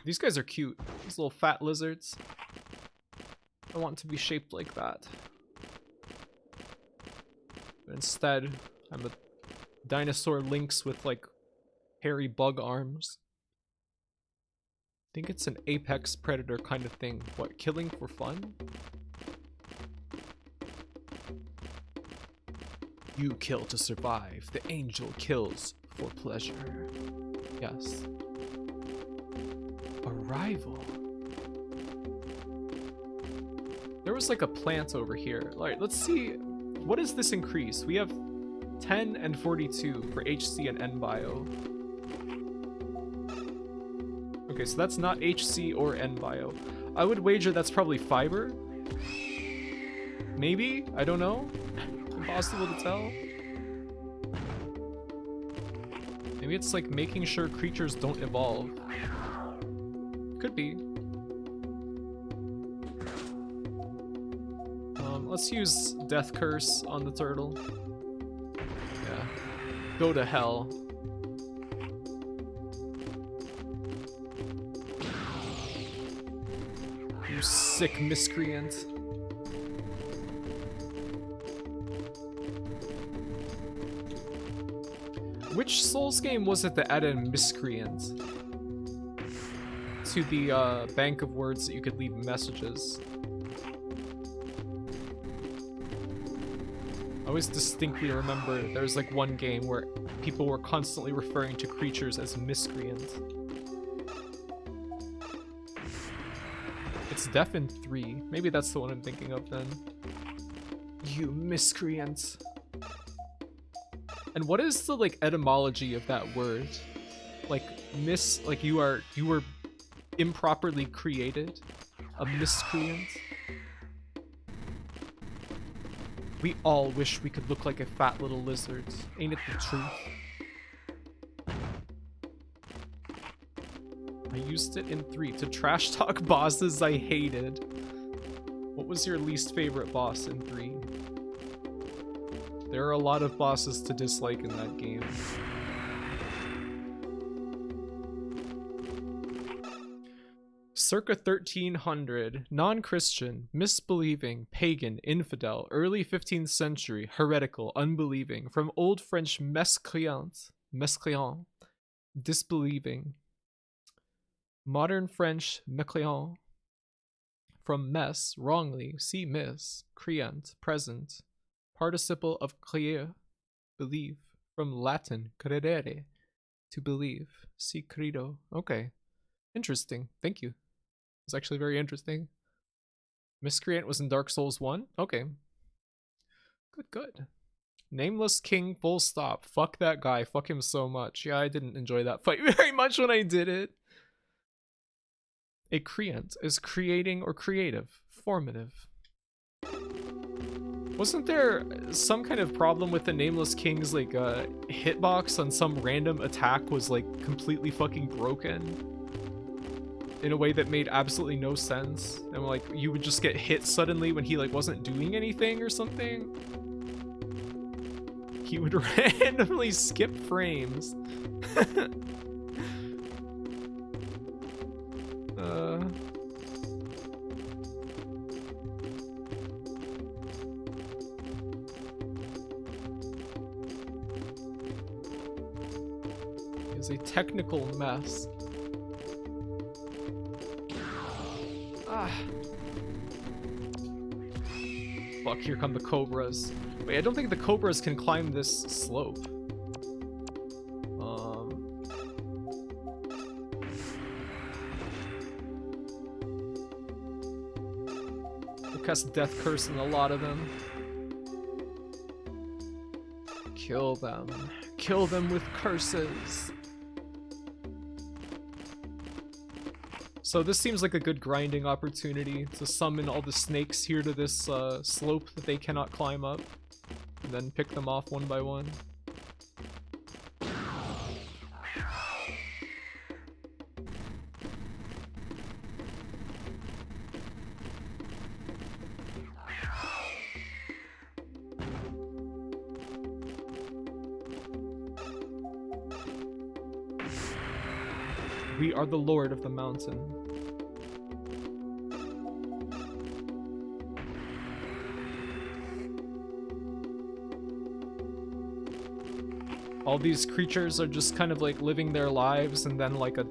These guys are cute. These little fat lizards. I want to be shaped like that. But instead, I'm a dinosaur lynx with like hairy bug arms. I think it's an apex predator kind of thing. What, killing for fun? You kill to survive. The angel kills for pleasure. Yes. Arrival. There was like a plant over here. Alright, let's see. What does this increase? We have 10 and 42 for HC and NBio. Okay, so that's not HC or NBio. I would wager that's probably fiber. Maybe? I don't know. Impossible to tell. Maybe it's like making sure creatures don't evolve. Could be. Let's use Death Curse on the turtle. Yeah. Go to hell. You sick miscreant. Which Souls game was it that added miscreant to the bank of words that you could leave messages? I always distinctly remember there was like one game where people were constantly referring to creatures as miscreant. It's Def in 3. Maybe that's the one I'm thinking of then. You miscreant. And what is the like etymology of that word? Like like you were improperly created? A miscreant? We all wish we could look like a fat little lizard. Ain't it the truth? I used it in 3 to trash talk bosses I hated. What was your least favorite boss in 3? There are a lot of bosses to dislike in that game. Circa 1300, non-Christian, misbelieving, pagan, infidel, early 15th century, heretical, unbelieving, from Old French mescréant, disbelieving, modern French mécréant, from mes, wrongly, see miss, créant, present, participle of créer, believe, from Latin credere, to believe, see credo. Okay, interesting, thank you. It's actually very interesting. Miscreant was in Dark Souls 1? Okay. Good. Nameless King, full stop. Fuck that guy. Fuck him so much. Yeah, I didn't enjoy that fight very much when I did it. A creant is creating or creative. Formative. Wasn't there some kind of problem with the Nameless King's like hitbox on some random attack was like completely fucking broken? In a way that made absolutely no sense, and like you would just get hit suddenly when he like wasn't doing anything or something. He would randomly skip frames. It's a technical mess. Fuck, here come the cobras. Wait, I don't think the cobras can climb this slope. We'll cast Death Curse on a lot of them. Kill them. Kill them with curses. So this seems like a good grinding opportunity to summon all the snakes here to this slope that they cannot climb up, and then pick them off one by one. We are the Lord of the Mountain. All these creatures are just kind of like living their lives, and then like a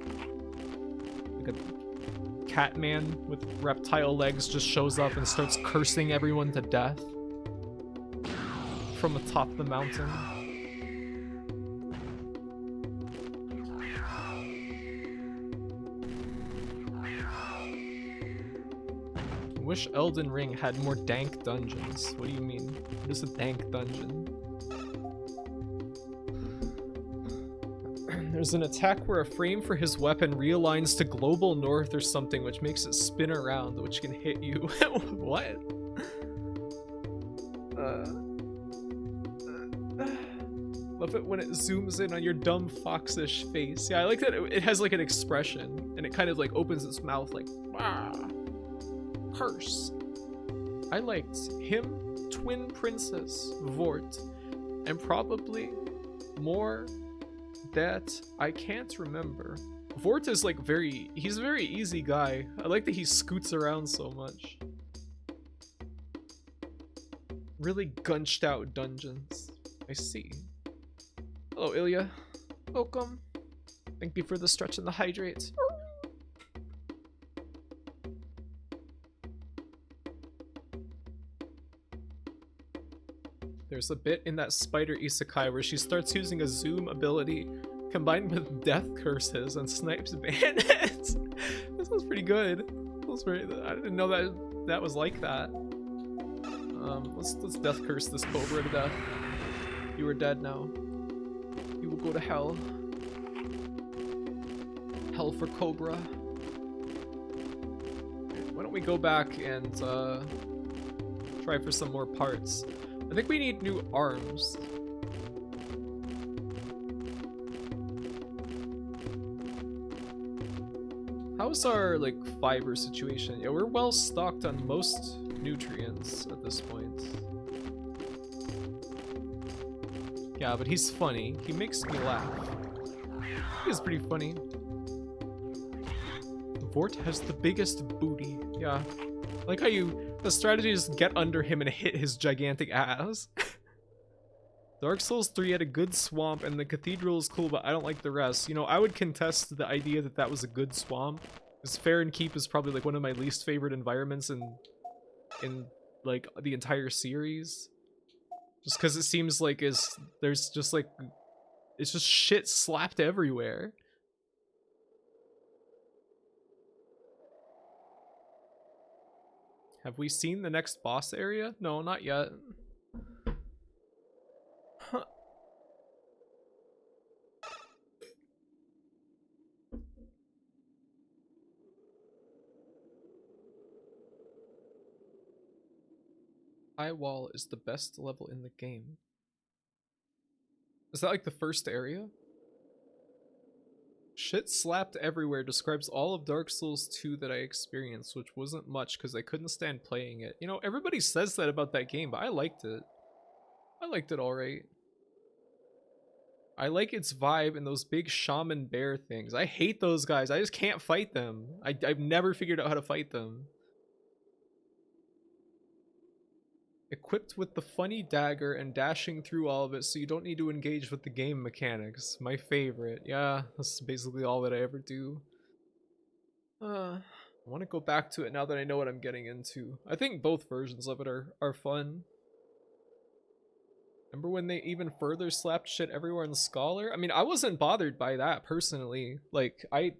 like a cat man with reptile legs just shows up and starts cursing everyone to death from atop the mountain. I wish Elden Ring had more dank dungeons. What do you mean? What is a dank dungeon? There's an attack where a frame for his weapon realigns to global north or something, which makes it spin around, which can hit you. What? Love it when it zooms in on your dumb foxish face. Yeah, I like that it has like an expression, and it kind of like opens its mouth like, ah, curse. I liked him, Twin Princess, Vort, and probably more that I can't remember. Vort is like he's a very easy guy. I like that he scoots around so much. Really gunched out dungeons. I see. Hello, Ilya. Welcome. Thank you for the stretch and the hydrate. There's a bit in that spider isekai where she starts using a zoom ability combined with death curses and snipes bandits. This was pretty good. I didn't know that was like that. Let's death curse this cobra to death. You are dead now. You will go to hell. Hell for Cobra. Okay, why don't we go back and try for some more parts? I think we need new arms. How's our like fiber situation? Yeah, we're well stocked on most nutrients at this point. Yeah, but he's funny. He makes me laugh. He's pretty funny. Vort has the biggest booty. Yeah. Like how the strategy is get under him and hit his gigantic ass. Dark Souls 3 had a good swamp and the cathedral is cool, but I don't like the rest. You know, I would contest the idea that that was a good swamp. Because Fair and Keep is probably like one of my least favorite environments in like the entire series. Just because it seems like there's just like, it's just shit slapped everywhere. Have we seen the next boss area? No, not yet. Huh. High Wall is the best level in the game. Is that like the first area? Shit slapped everywhere describes all of Dark Souls 2 that I experienced, which wasn't much because I couldn't stand playing it. You know, everybody says that about that game, but I liked it. I liked it alright. I like its vibe and those big shaman bear things. I hate those guys. I just can't fight them. I've never figured out how to fight them. Equipped with the funny dagger and dashing through all of it so you don't need to engage with the game mechanics. My favorite. Yeah, that's basically all that I ever do. I want to go back to it now that I know what I'm getting into. I think both versions of it are fun. Remember when they even further slapped shit everywhere in Scholar? I mean, I wasn't bothered by that personally. Like, I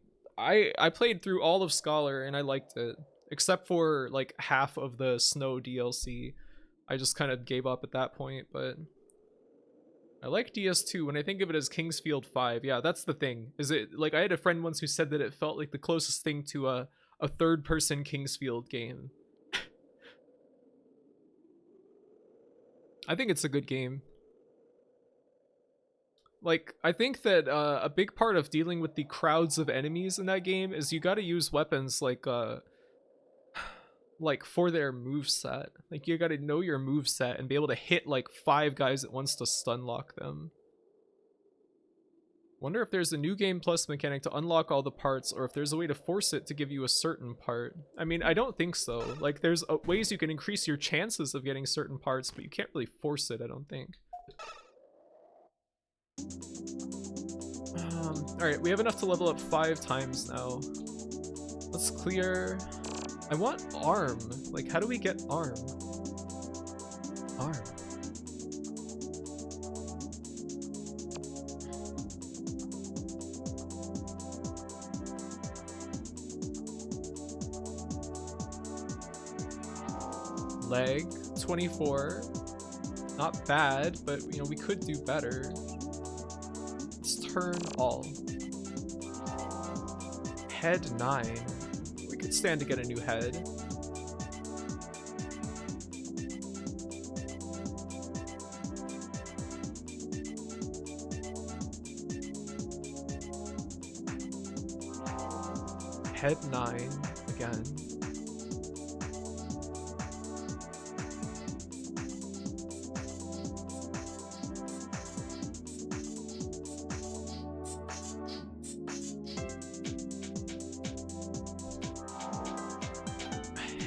played through all of Scholar and I liked it. Except for like half of the Snow DLC. I just kind of gave up at that point, but I like DS2. When I think of it as Kingsfield 5, yeah, that's the thing. Is it like I had a friend once who said that it felt like the closest thing to a third-person Kingsfield game. I think it's a good game. Like, I think that a big part of dealing with the crowds of enemies in that game is you got to use weapons like for their moveset. Like you gotta know your moveset and be able to hit like 5 guys at once to stun lock them. Wonder if there's a new game plus mechanic to unlock all the parts, or if there's a way to force it to give you a certain part. I mean, I don't think so. Like there's ways you can increase your chances of getting certain parts, but you can't really force it, I don't think. Alright, we have enough to level up 5 times now. Let's clear. I want arm. Like, how do we get arm? Arm. Leg 24. Not bad, but you know, we could do better. Let's turn all. Head 9. We could stand to get a new head. Head 9 again.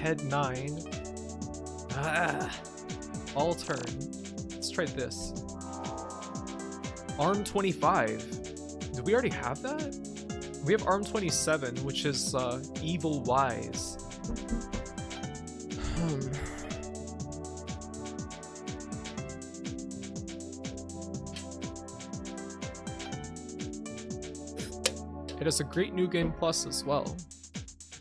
Head 9. All turn. Let's try this. Arm 25. Do we already have that? We have arm 27, which is evil wise. It has a great new game plus as well.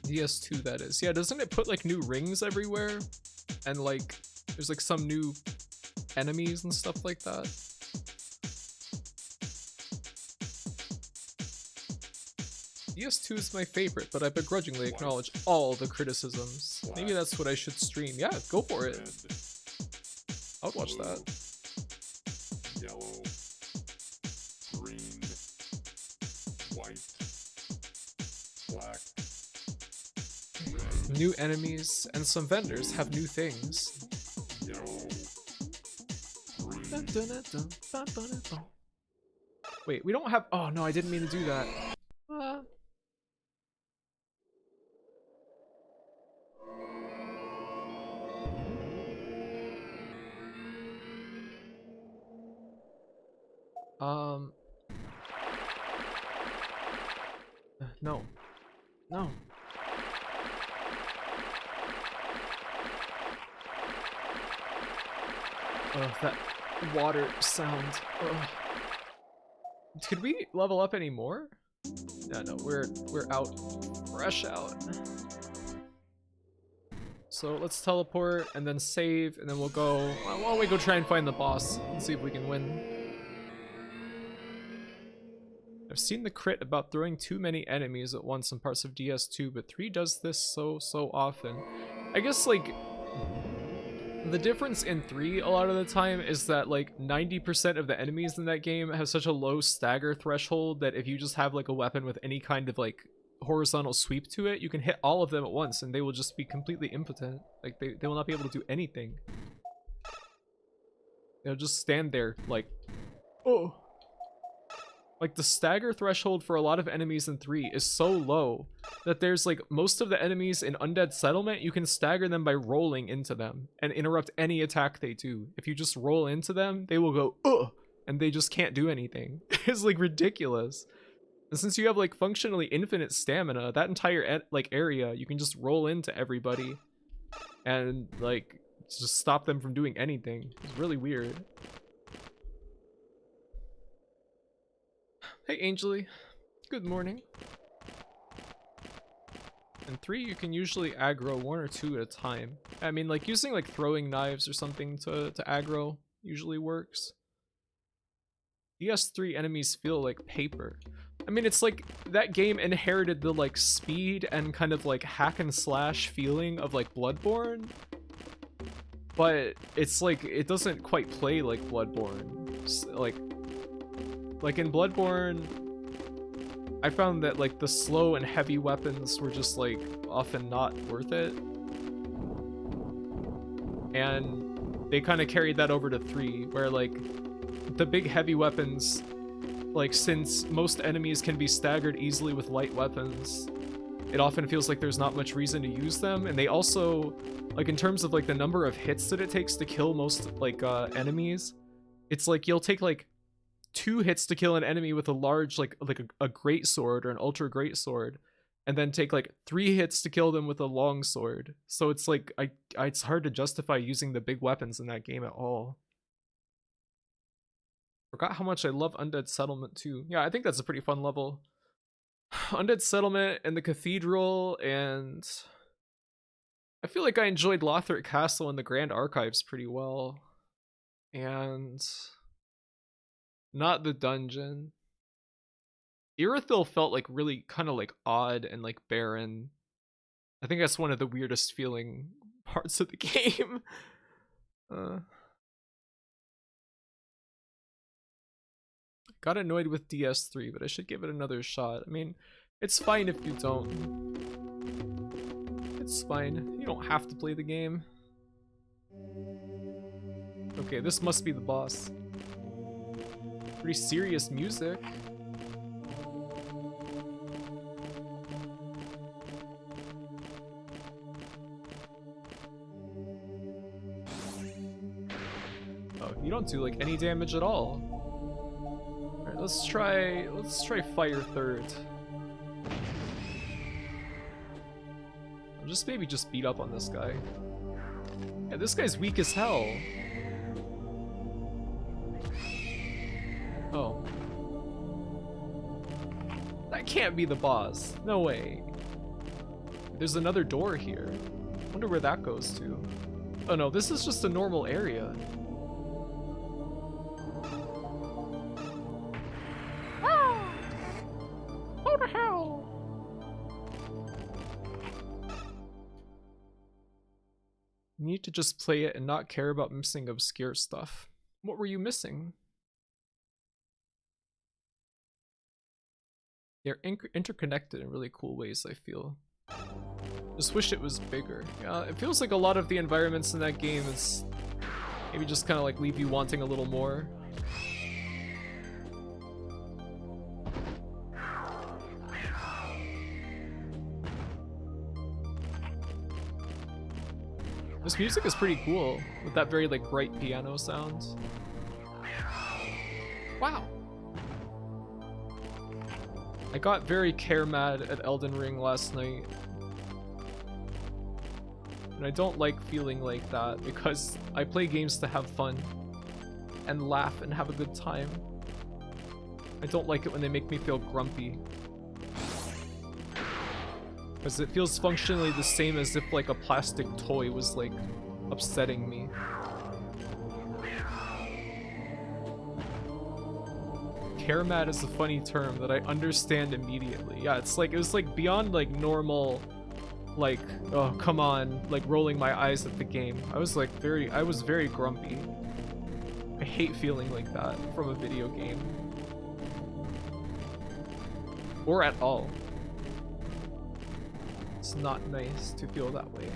DS2 that is. Yeah, doesn't it put like new rings everywhere? And like there's like some new enemies and stuff like that. DS2 is my favorite, but I begrudgingly acknowledge all the criticisms. Maybe that's what I should stream. Yeah, go for it. I would watch that. Yellow, green, white, black. New enemies and some vendors have new things. Wait, we don't have. Oh no, I didn't mean to do that. No. No. Oh, that water sound. Ugh. Could we level up any more? No, we're out. Fresh out. So let's teleport and then save, and then we'll go. Why don't we go try and find the boss and see if we can win? I've seen the crit about throwing too many enemies at once in parts of DS2, but 3 does this so often. I guess like the difference in 3 a lot of the time is that like 90% of the enemies in that game have such a low stagger threshold that if you just have like a weapon with any kind of like horizontal sweep to it, you can hit all of them at once and they will just be completely impotent. Like they will not be able to do anything. They'll just stand there like, oh. Like the stagger threshold for a lot of enemies in 3 is so low that there's like most of the enemies in Undead Settlement, you can stagger them by rolling into them and interrupt any attack they do. If you just roll into them, they will go, ugh, and they just can't do anything. It's like ridiculous. And since you have like functionally infinite stamina, that entire like area, you can just roll into everybody and like just stop them from doing anything. It's really weird. Hey Angeli, good morning. In 3 you can usually aggro 1 or 2 at a time. I mean like using like throwing knives or something to aggro usually works. DS3 enemies feel like paper. I mean it's like that game inherited the like speed and kind of like hack and slash feeling of like Bloodborne. But it's like it doesn't quite play like Bloodborne. Like in Bloodborne, I found that like the slow and heavy weapons were just like often not worth it. And they kind of carried that over to 3, where like the big heavy weapons, like since most enemies can be staggered easily with light weapons, it often feels like there's not much reason to use them. And they also, like in terms of like the number of hits that it takes to kill most like enemies, it's like you'll take like 2 hits to kill an enemy with a large like a great sword or an ultra great sword, and then take like 3 hits to kill them with a longsword. So it's like it's hard to justify using the big weapons in that game at all. Forgot how much I love Undead Settlement too. Yeah, I think that's a pretty fun level. Undead Settlement and the Cathedral, and I feel like I enjoyed Lothric Castle and the Grand Archives pretty well. And not the dungeon. Irithyll felt like really kind of like odd and like barren. I think that's one of the weirdest feeling parts of the game. Got annoyed with DS3, but I should give it another shot. I mean, it's fine if you don't. It's fine. You don't have to play the game. Okay, this must be the boss. Pretty serious music. Oh, you don't do like any damage at all. Alright, let's try fire third. I'll just maybe just beat up on this guy. Yeah, this guy's weak as hell. Oh. That can't be the boss. No way. There's another door here. Wonder where that goes to. Oh no, this is just a normal area. Ah! What the hell? You need to just play it and not care about missing obscure stuff. What were you missing? They're interconnected in really cool ways, I feel. Just wish it was bigger. Yeah, it feels like a lot of the environments in that game is maybe just kind of like leave you wanting a little more. This music is pretty cool, with that very like bright piano sound. Wow. I got very care mad at Elden Ring last night. And I don't like feeling like that because I play games to have fun and laugh and have a good time. I don't like it when they make me feel grumpy. Because it feels functionally the same as if like a plastic toy was like upsetting me. Care mad is a funny term that I understand immediately. Yeah, it's like it was like beyond like normal, like, oh come on, like rolling my eyes at the game. I was very grumpy. I hate feeling like that from a video game. Or at all. It's not nice to feel that way.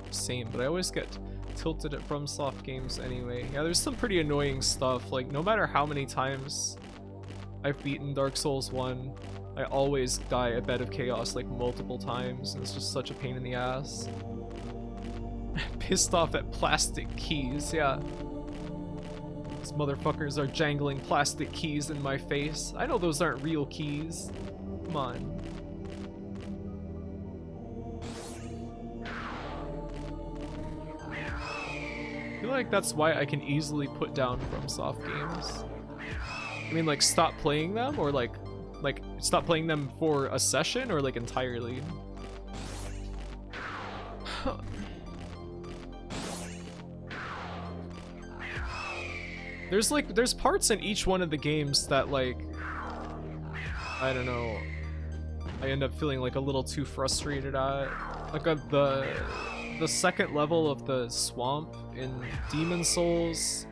Same, but I always get tilted at FromSoft games anyway. Yeah, there's some pretty annoying stuff. Like, no matter how many times I've beaten Dark Souls 1, I always die at Bed of Chaos like multiple times, and it's just such a pain in the ass. Pissed off at plastic keys, yeah. These motherfuckers are jangling plastic keys in my face. I know those aren't real keys. Come on. I feel like that's why I can easily put down FromSoft games. I mean, like, stop playing them, or like stop playing them for a session, or like entirely. There's parts in each one of the games that, like, I don't know, I end up feeling like a little too frustrated at. Like the second level of the swamp in Demon Souls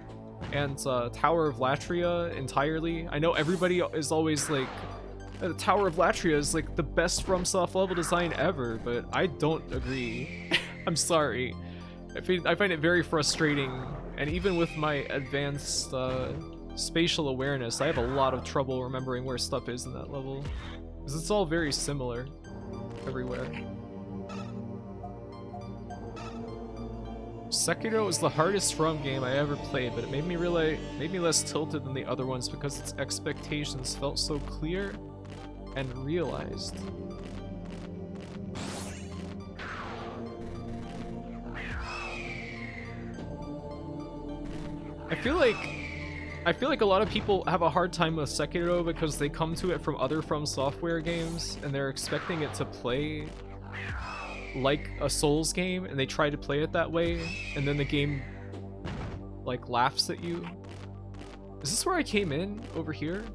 and Tower of Latria entirely. I know everybody is always like, the Tower of Latria is like the best FromSoft level design ever, but I don't agree. I'm sorry. I find it very frustrating, and even with my advanced spatial awareness, I have a lot of trouble remembering where stuff is in that level, because it's all very similar everywhere. Sekiro is the hardest From game I ever played, but it made me less tilted than the other ones because its expectations felt so clear. and realized. I feel like a lot of people have a hard time with Sekiro because they come to it from other From Software games and they're expecting it to play like a Souls game, and they try to play it that way, and then the game like laughs at you. Is this where I came in? Over here?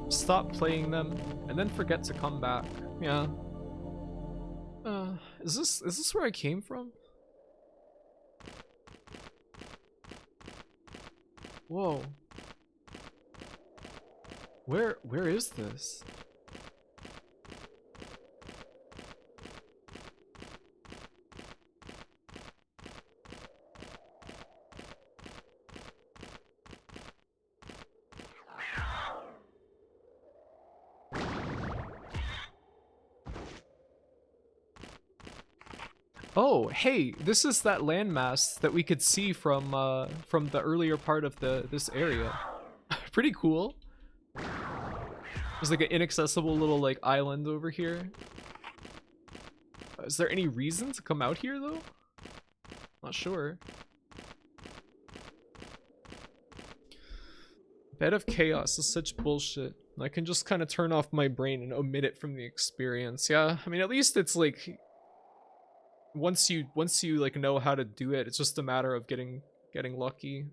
Stop playing them and then forget to come back. Yeah. Is this where I came from? Whoa. Where is this? Oh, hey, this is that landmass that we could see from the earlier part of this area. Pretty cool. There's like an inaccessible little like island over here. Is there any reason to come out here though? Not sure. Bed of Chaos is such bullshit. I can just kind of turn off my brain and omit it from the experience. Yeah, I mean, at least it's like once you like know how to do it, it's just a matter of getting lucky.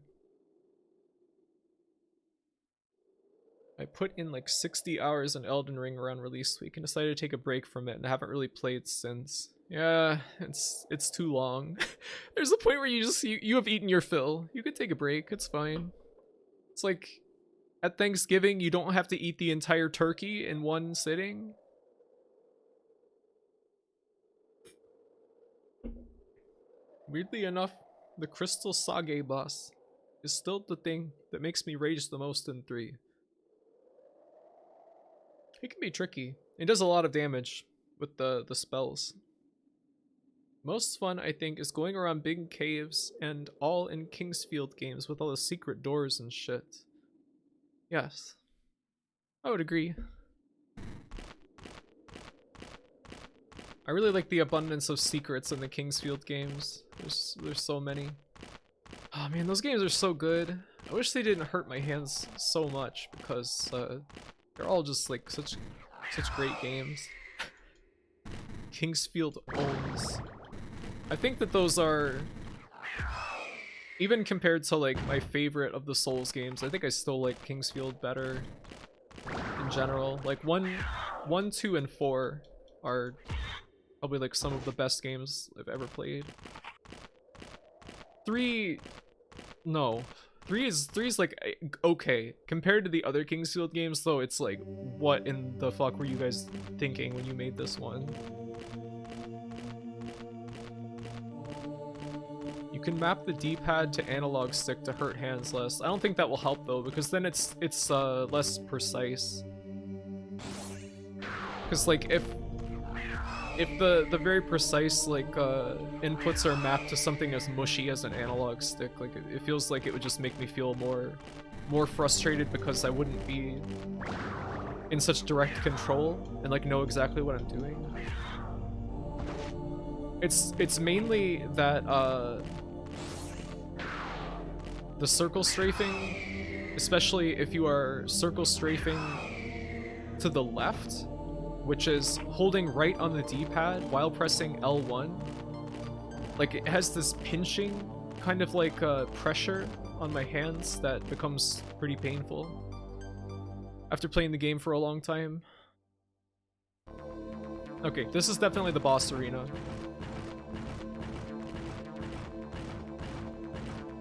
I put in like 60 hours in Elden Ring around release week and decided to take a break from it, and I haven't really played since. Yeah, it's too long. There's a point where you have eaten your fill. You could take a break, it's fine. It's like at Thanksgiving you don't have to eat the entire turkey in one sitting. Weirdly enough, the Crystal Sage boss is still the thing that makes me rage the most in 3. It can be tricky. It does a lot of damage with the spells. Most fun, I think, is going around big caves and all in Kingsfield games with all the secret doors and shit. Yes, I would agree. I really like the abundance of secrets in the Kingsfield games. There's so many. Oh man, those games are so good. I wish they didn't hurt my hands so much because they're all just like such great games. Kingsfield owns. I think that those are, even compared to like my favorite of the Souls games, I think I still like Kingsfield better in general. Like 1, 2, and 4 are probably like some of the best games I've ever played. 3, no. 3 is like okay. Compared to the other Kingsfield games though, it's like, what in the fuck were you guys thinking when you made this one? You can map the D-pad to analog stick to hurt hands less. I don't think that will help though, because then it's less precise. Because like if the very precise like inputs are mapped to something as mushy as an analog stick, like it feels like it would just make me feel more frustrated because I wouldn't be in such direct control and like know exactly what I'm doing. It's mainly that the circle strafing, especially if you are circle strafing to the left, which is holding right on the D-pad while pressing L1. Like it has this pinching kind of like pressure on my hands that becomes pretty painful after playing the game for a long time. Okay, this is definitely the boss arena.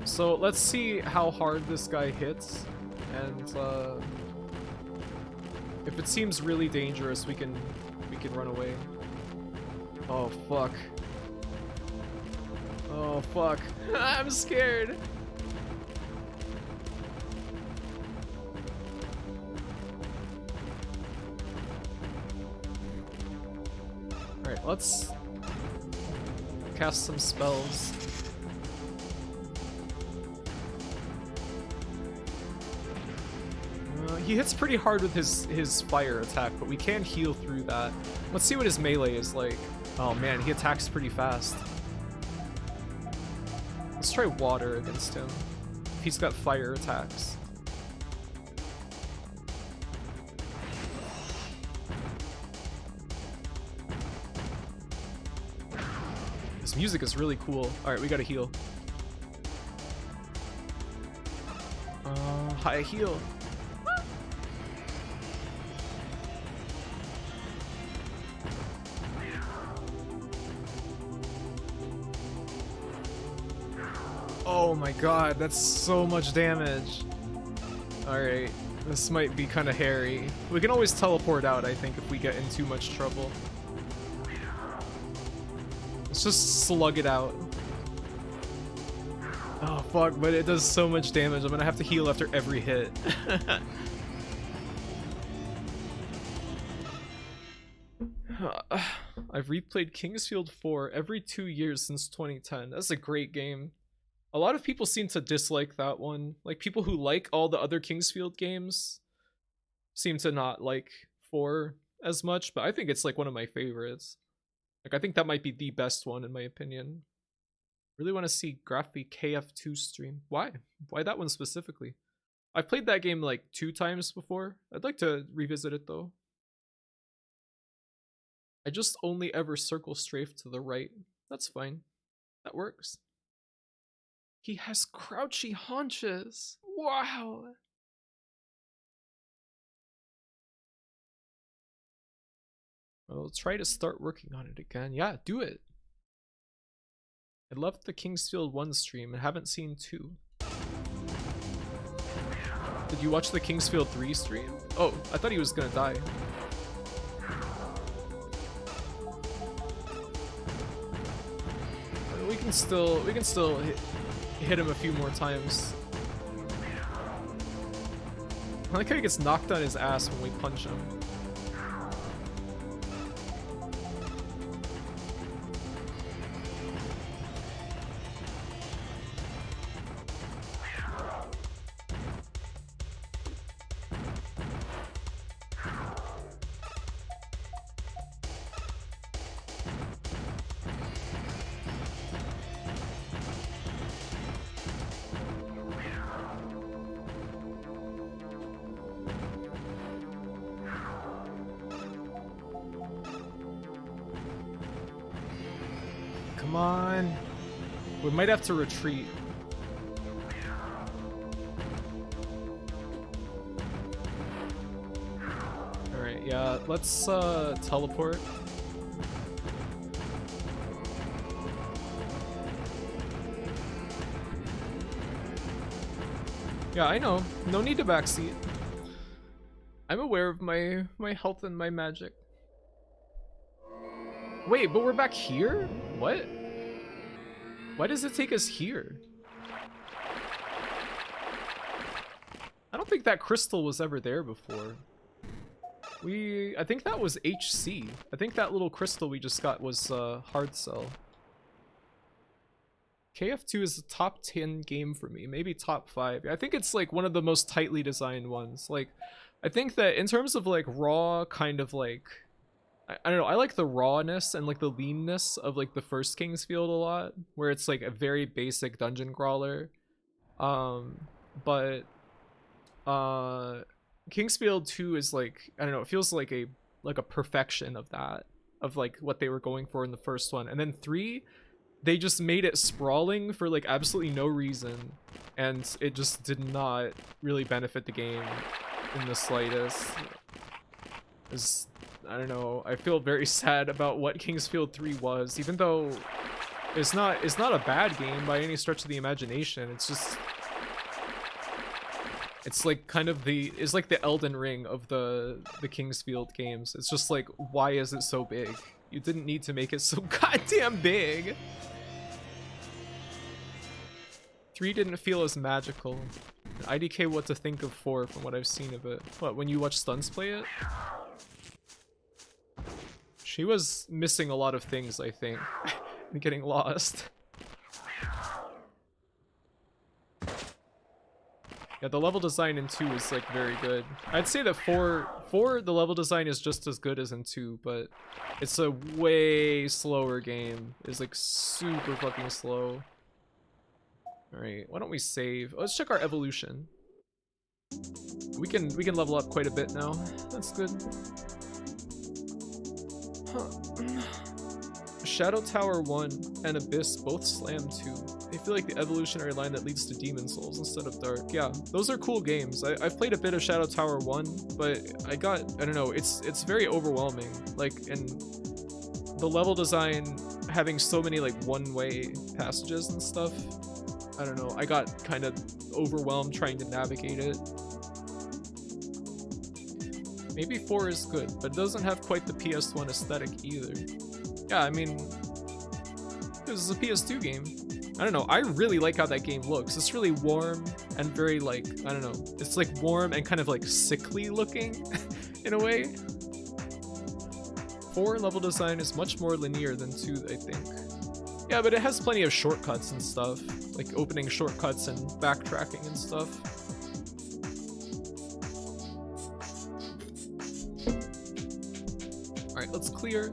So let's see how hard this guy hits, and if it seems really dangerous, we can run away. Oh fuck. Oh fuck. I'm scared. Alright, let's cast some spells. he hits pretty hard with his fire attack, but we can heal through that. Let's see what his melee is like. Oh man, he attacks pretty fast. Let's try water against him. He's got fire attacks. This music is really cool. Alright, we gotta heal. High heal. Oh my god, that's so much damage. Alright, this might be kind of hairy. We can always teleport out, I think, if we get in too much trouble. Let's just slug it out. Oh fuck, but it does so much damage. I'm gonna have to heal after every hit. I've replayed Kingsfield 4 every 2 years since 2010. That's a great game. A lot of people seem to dislike that one. Like, people who like all the other Kingsfield games seem to not like 4 as much, but I think it's like one of my favorites. Like, I think that might be the best one in my opinion. Really want to see Graphy KF2 stream. Why? Why that one specifically? I've played that game like 2 times before. I'd like to revisit it though. I just only ever circle strafe to the right. That's fine. That works. He has crouchy haunches. Wow. I'll try to start working on it again. Yeah, do it. I loved the Kingsfield 1 stream and haven't seen 2. Did you watch the Kingsfield 3 stream? Oh, I thought he was gonna die. We can still hit him a few more times. I like how he gets knocked on his ass when we punch him. Come on. We might have to retreat. Alright, yeah, let's teleport. Yeah, I know. No need to backseat. I'm aware of my health and my magic. Wait, but we're back here? What? Why does it take us here? I don't think that crystal was ever there before. I think that was HC. I think that little crystal we just got was hard sell. KF2 is a top 10 game for me, maybe top 5. I think it's like one of the most tightly designed ones. Like, I think that in terms of like raw kind of like, I don't know, I like the rawness and like the leanness of like the first Kingsfield a lot, where it's like a very basic dungeon crawler. But Kingsfield 2 is like, I don't know, it feels like a perfection of that, of like what they were going for in the first one. And then 3, they just made it sprawling for like absolutely no reason, and it just did not really benefit the game in the slightest. I don't know, I feel very sad about what Kingsfield 3 was, even though it's not a bad game by any stretch of the imagination. It's just, it's like kind of it's like the Elden Ring of the Kingsfield games. It's just like, why is it so big? You didn't need to make it so goddamn big. 3 didn't feel as magical. IDK what to think of 4 from what I've seen of it. What, when you watch Stuns play it? She was missing a lot of things, I think, and getting lost. Yeah, the level design in 2 is like very good. I'd say that 4 the level design is just as good as in 2, but it's a way slower game. It's like super fucking slow. Alright, why don't we save? Let's check our evolution. We can level up quite a bit now. That's good. Huh. Shadow Tower 1 and Abyss both slam 2. They feel like the evolutionary line that leads to Demon Souls instead of Dark. Yeah, those are cool games. I've played a bit of Shadow Tower 1, but I don't know, it's very overwhelming. Like, and the level design having so many like one-way passages and stuff, I don't know, I got kind of overwhelmed trying to navigate it. Maybe 4 is good, but it doesn't have quite the PS1 aesthetic either. Yeah, I mean, this is a PS2 game. I don't know, I really like how that game looks. It's really warm and very like, I don't know, it's like warm and kind of like sickly looking in a way. 4 level design is much more linear than 2, I think. Yeah, but it has plenty of shortcuts and stuff, like opening shortcuts and backtracking and stuff. Alright, let's clear.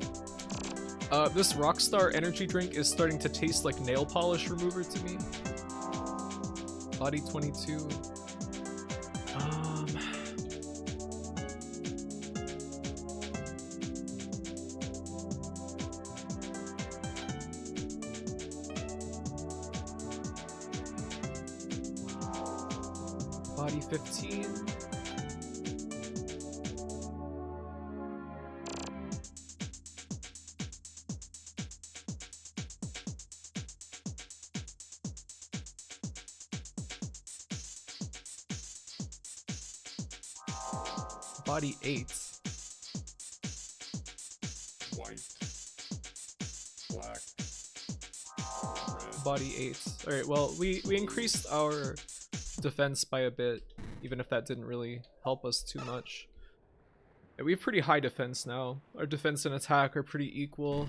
This Rockstar energy drink is starting to taste like nail polish remover to me. Body 22. Body 15. Body 8. White, black, red. Body 8. Alright, well, we increased our defense by a bit, even if that didn't really help us too much. Yeah, we have pretty high defense now. Our defense and attack are pretty equal.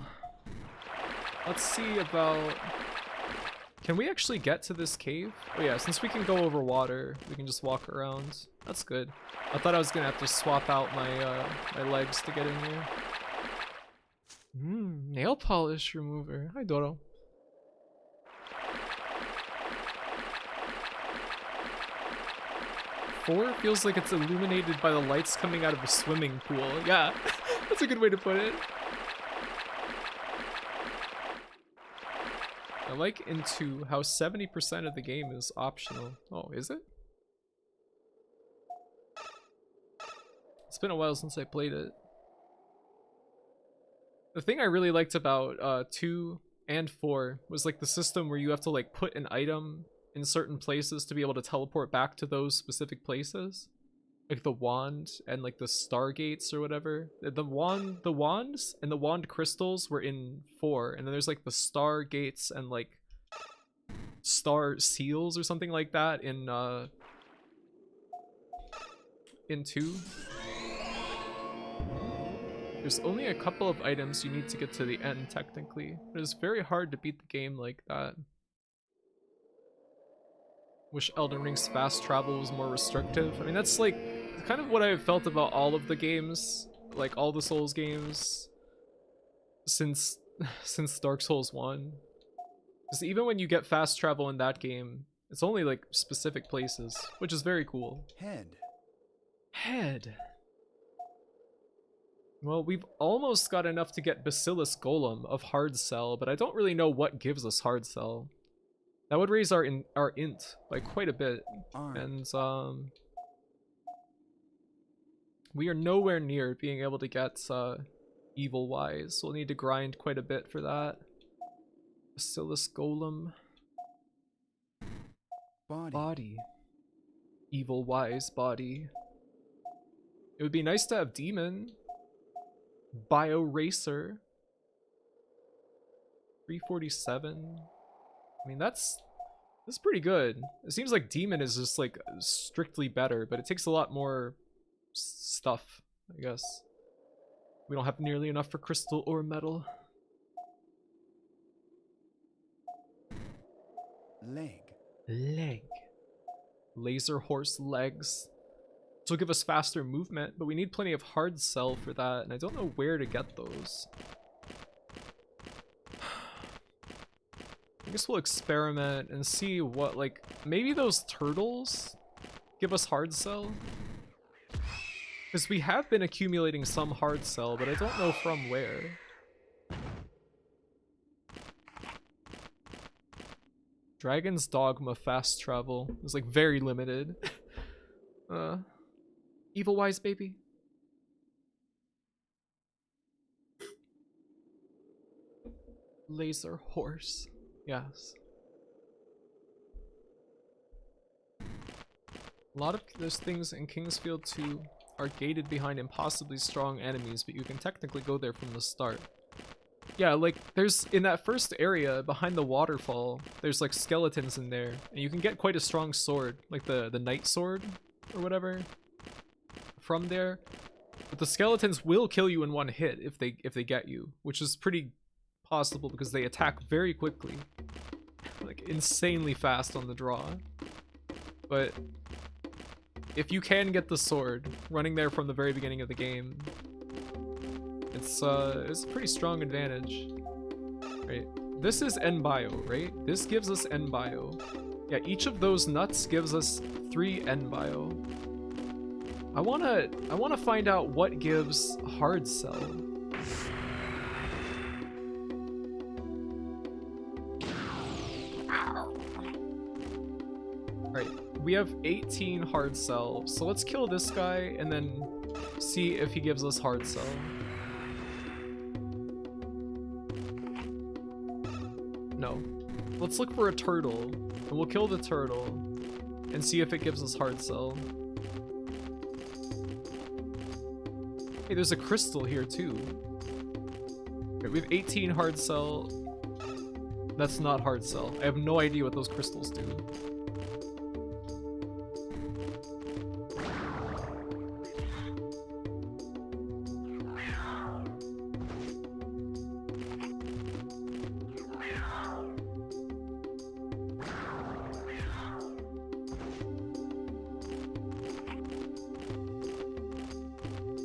Let's see about... Can we actually get to this cave? Oh yeah, since we can go over water, we can just walk around. That's good. I thought I was gonna have to swap out my my legs to get in here. Nail polish remover. Hi, Doro. Four feels like it's illuminated by the lights coming out of a swimming pool. Yeah, that's a good way to put it. I like into how 70% of the game is optional. Oh, is it? It's been a while since I played it. The thing I really liked about 2 and 4 was like the system where you have to like put an item in certain places to be able to teleport back to those specific places. Like the wand and like the stargates or whatever. The wands and the wand crystals were in 4, and then there's like the stargates and like star seals or something like that in 2. There's only a couple of items you need to get to the end technically. It's very hard to beat the game like that. Wish Elden Ring's fast travel was more restrictive. I mean, that's like kind of what I've felt about all of the games, like all the Souls games since Dark Souls 1. Because even when you get fast travel in that game, it's only like specific places, which is very cool. Head. Well, we've almost got enough to get Bacillus Golem of Hard Cell, but I don't really know what gives us Hard Cell. That would raise our int by quite a bit, and we are nowhere near being able to get Evil Wise, so we'll need to grind quite a bit for that. Bacillus Golem. Body. Evil Wise body. It would be nice to have Demon. Bio Racer. 347. I mean, that's pretty good. It seems like Demon is just like strictly better, but it takes a lot more stuff, I guess. We don't have nearly enough for crystal or metal. Leg. Laser horse legs. This will give us faster movement, but we need plenty of hard cell for that, and I don't know where to get those. I guess we'll experiment and see what, like, maybe those turtles give us hard cell? Because we have been accumulating some hard cell, but I don't know from where. Dragon's Dogma fast travel is like very limited. Evil Wise baby. Laser horse. Yes. A lot of those things in Kingsfield 2 are gated behind impossibly strong enemies, but you can technically go there from the start. Yeah, like, there's, in that first area, behind the waterfall, there's, like, skeletons in there, and you can get quite a strong sword, like the Knight Sword, or whatever, from there. But the skeletons will kill you in one hit if they get you, which is pretty possible because they attack very quickly. Like, insanely fast on the draw. But if you can get the sword, running there from the very beginning of the game, it's a pretty strong advantage. Right, this is N bio, right? This gives us N bio. Yeah, each of those nuts gives us 3 N bio. I wanna find out what gives hard cell. Right, we have 18 hard cell, so let's kill this guy and then see if he gives us hard cell. No. Let's look for a turtle, and we'll kill the turtle and see if it gives us hard cell. Hey, there's a crystal here too. Okay, we have 18 hard cell. That's not hard cell. I have no idea what those crystals do.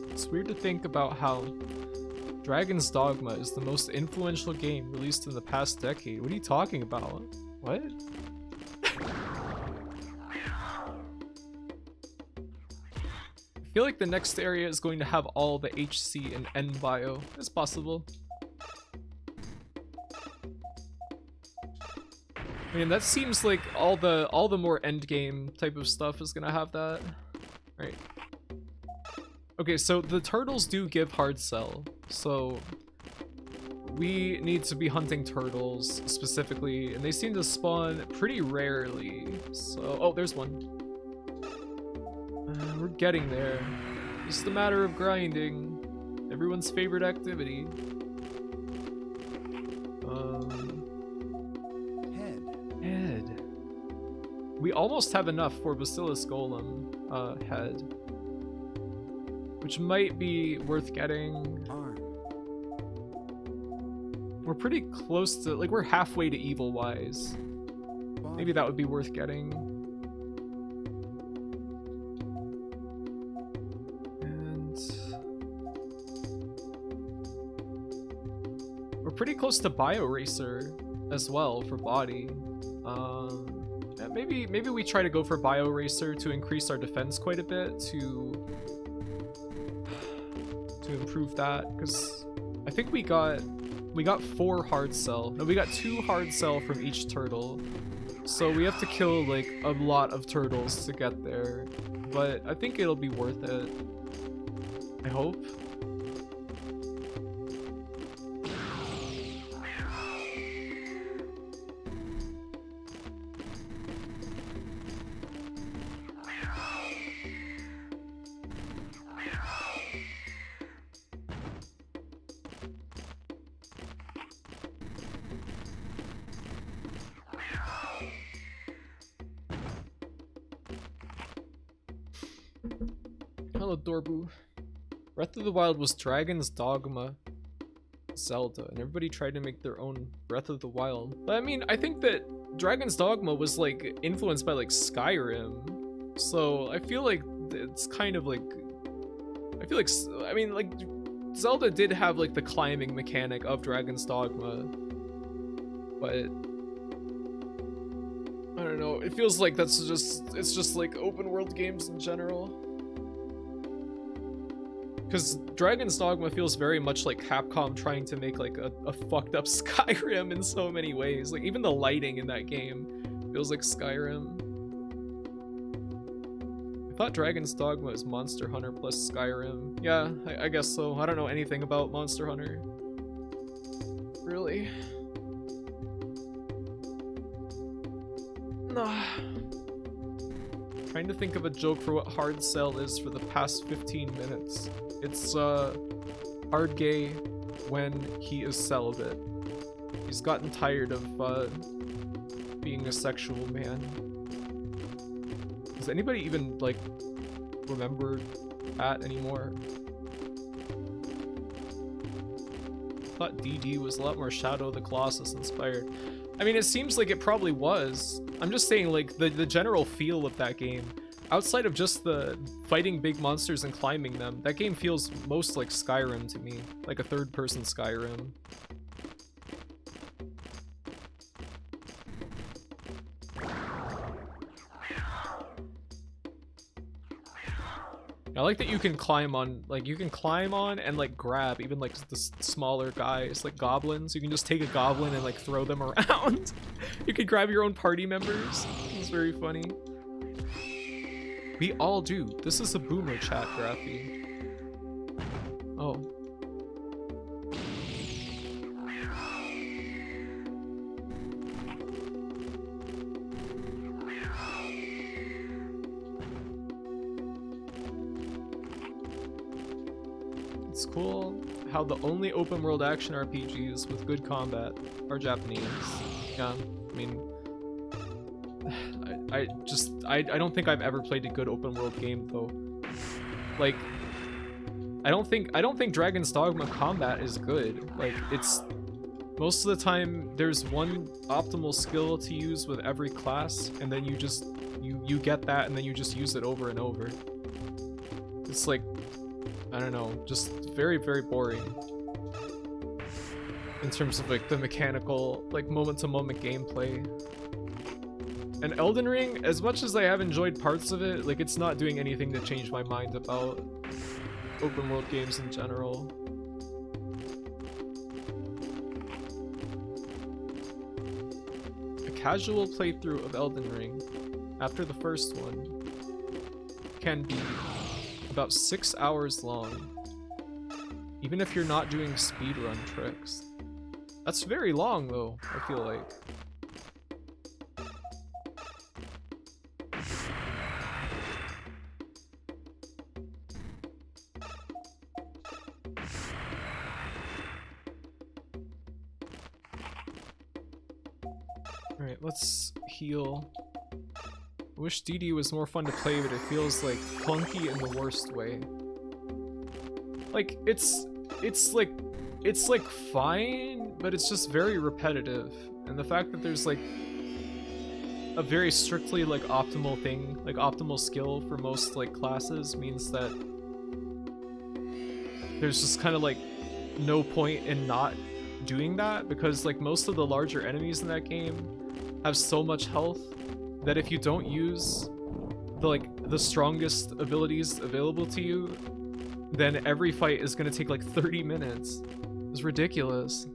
It's weird to think about how Dragon's Dogma is the most influential game released in the past decade. What are you talking about? What? I feel like the next area is going to have all the HC and N bio. It's possible. I mean, that seems like all the more endgame type of stuff is gonna have that. Right. Okay, so the turtles do give hard cell, so we need to be hunting turtles specifically, and they seem to spawn pretty rarely. So, oh, there's one. We're getting there. Just a matter of grinding. Everyone's favorite activity. Head. We almost have enough for Bacillus Golem head, which might be worth getting. Arm. We're pretty close to, like, we're halfway to Evil Wise. Maybe that would be worth getting. And we're pretty close to Bio Racer as well for body. Yeah, maybe we try to go for Bio Racer to increase our defense quite a bit to improve that, because I think we got 4 hard cell. No, we got 2 hard cell from each turtle, so we have to kill like a lot of turtles to get there, but I think it'll be worth it. I hope. Hello, Dorbu. Breath of the Wild was Dragon's Dogma Zelda, and everybody tried to make their own Breath of the Wild. But I mean, I think that Dragon's Dogma was like influenced by like Skyrim. So I feel like it's kind of like, I mean, like, Zelda did have like the climbing mechanic of Dragon's Dogma, but I don't know, it feels like it's just like open world games in general. Because Dragon's Dogma feels very much like Capcom trying to make like a fucked up Skyrim in so many ways. Like even the lighting in that game feels like Skyrim. I thought Dragon's Dogma is Monster Hunter plus Skyrim. Yeah, I guess so. I don't know anything about Monster Hunter. Really? Nah. Trying to think of a joke for what hard sell is for the past 15 minutes. It's hard gay when he is celibate. He's gotten tired of being a sexual man. Does anybody even like remember that anymore? I thought DD was a lot more Shadow of the Colossus inspired. I mean, it seems like it probably was. I'm just saying, like, the general feel of that game, outside of just the fighting big monsters and climbing them, that game feels most like Skyrim to me, like a third-person Skyrim. I like that you can climb on, like, and like grab even like the smaller guys, like goblins. You can just take a goblin and like throw them around. You can grab your own party members. It's very funny. We all do. This is a boomer chat, Graphy. Oh. It's cool how the only open world action RPGs with good combat are Japanese. Yeah, I mean, I don't think I've ever played a good open world game though. Like, I don't think Dragon's Dogma combat is good. Like, it's most of the time there's one optimal skill to use with every class, and then you just you get that and then you just use it over and over. It's like, I don't know, just very, very boring in terms of like the mechanical, like moment-to-moment gameplay. And Elden Ring, as much as I have enjoyed parts of it, like it's not doing anything to change my mind about open world games in general. A casual playthrough of Elden Ring after the first one can be about 6 hours long, even if you're not doing speedrun tricks. That's very long though, I feel like. Alright, let's heal. I wish DD was more fun to play, but it feels like clunky in the worst way. Like, it's like fine, but it's just very repetitive. And the fact that there's like a very strictly like optimal thing, like optimal skill for most like classes, means that there's just kind of like no point in not doing that, because like most of the larger enemies in that game have so much health that if you don't use the strongest abilities available to you, then every fight is gonna take like 30 minutes. It's ridiculous.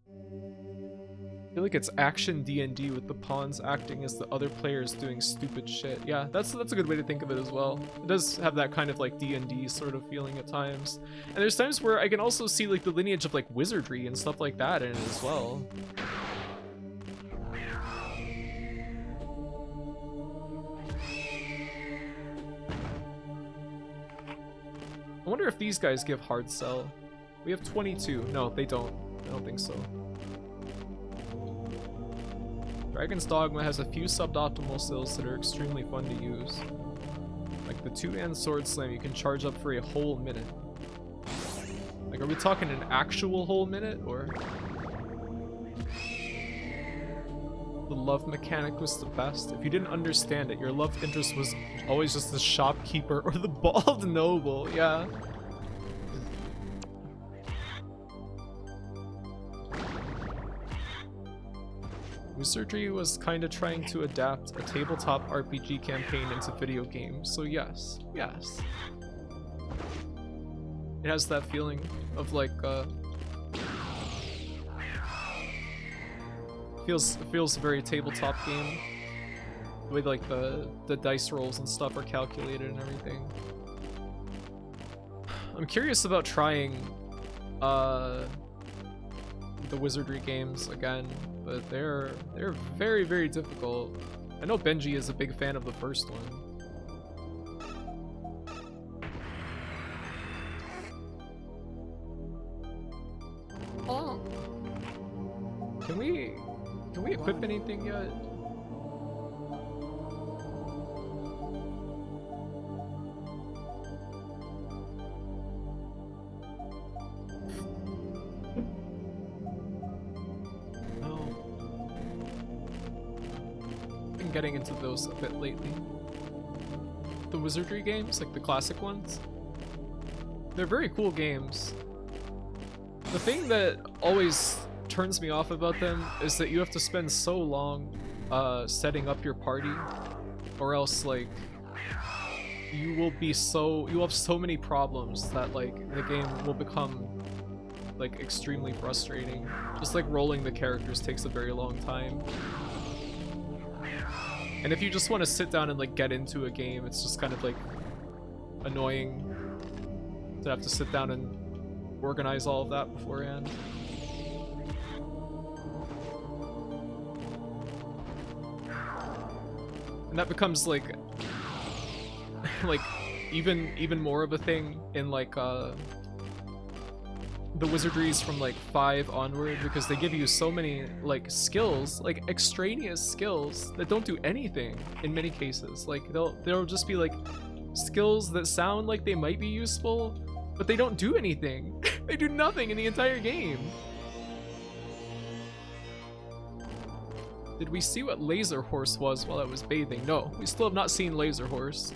I feel like it's action D&D with the pawns acting as the other players doing stupid shit. Yeah, that's a good way to think of it as well. It does have that kind of like D&D sort of feeling at times. And there's times where I can also see like the lineage of like wizardry and stuff like that in it as well. I wonder if these guys give hard sell. We have 22. No, they don't. I don't think so. Dragon's Dogma has a few suboptimal skills that are extremely fun to use. Like the two-hand sword slam you can charge up for a whole minute. Like, are we talking an actual whole minute, or? The love mechanic was the best. If you didn't understand it, your love interest was always just the shopkeeper or the bald noble. Yeah. Wizardry was kind of trying to adapt a tabletop RPG campaign into video games, so yes, yes. It has that feeling of like, feels very tabletop game. The way like the dice rolls and stuff are calculated and everything. I'm curious about trying the wizardry games again, but they're very, very difficult. I know Benji is a big fan of the first one. Oh. Can we equip anything yet? Getting into those a bit lately. The wizardry games, like the classic ones, they're very cool games. The thing that always turns me off about them is that you have to spend so long setting up your party, or else like you'll have so many problems that like the game will become like extremely frustrating. Just like rolling the characters takes a very long time. And if you just want to sit down and like get into a game, it's just kind of like annoying to have to sit down and organize all of that beforehand. And that becomes like even more of a thing in like the wizardries from like 5 onward, because they give you so many like skills, like extraneous skills that don't do anything in many cases. Like they'll just be like skills that sound like they might be useful, but they don't do anything. They do nothing in the entire game. Did we see what Laser Horse was while I was bathing? No, we still have not seen Laser Horse.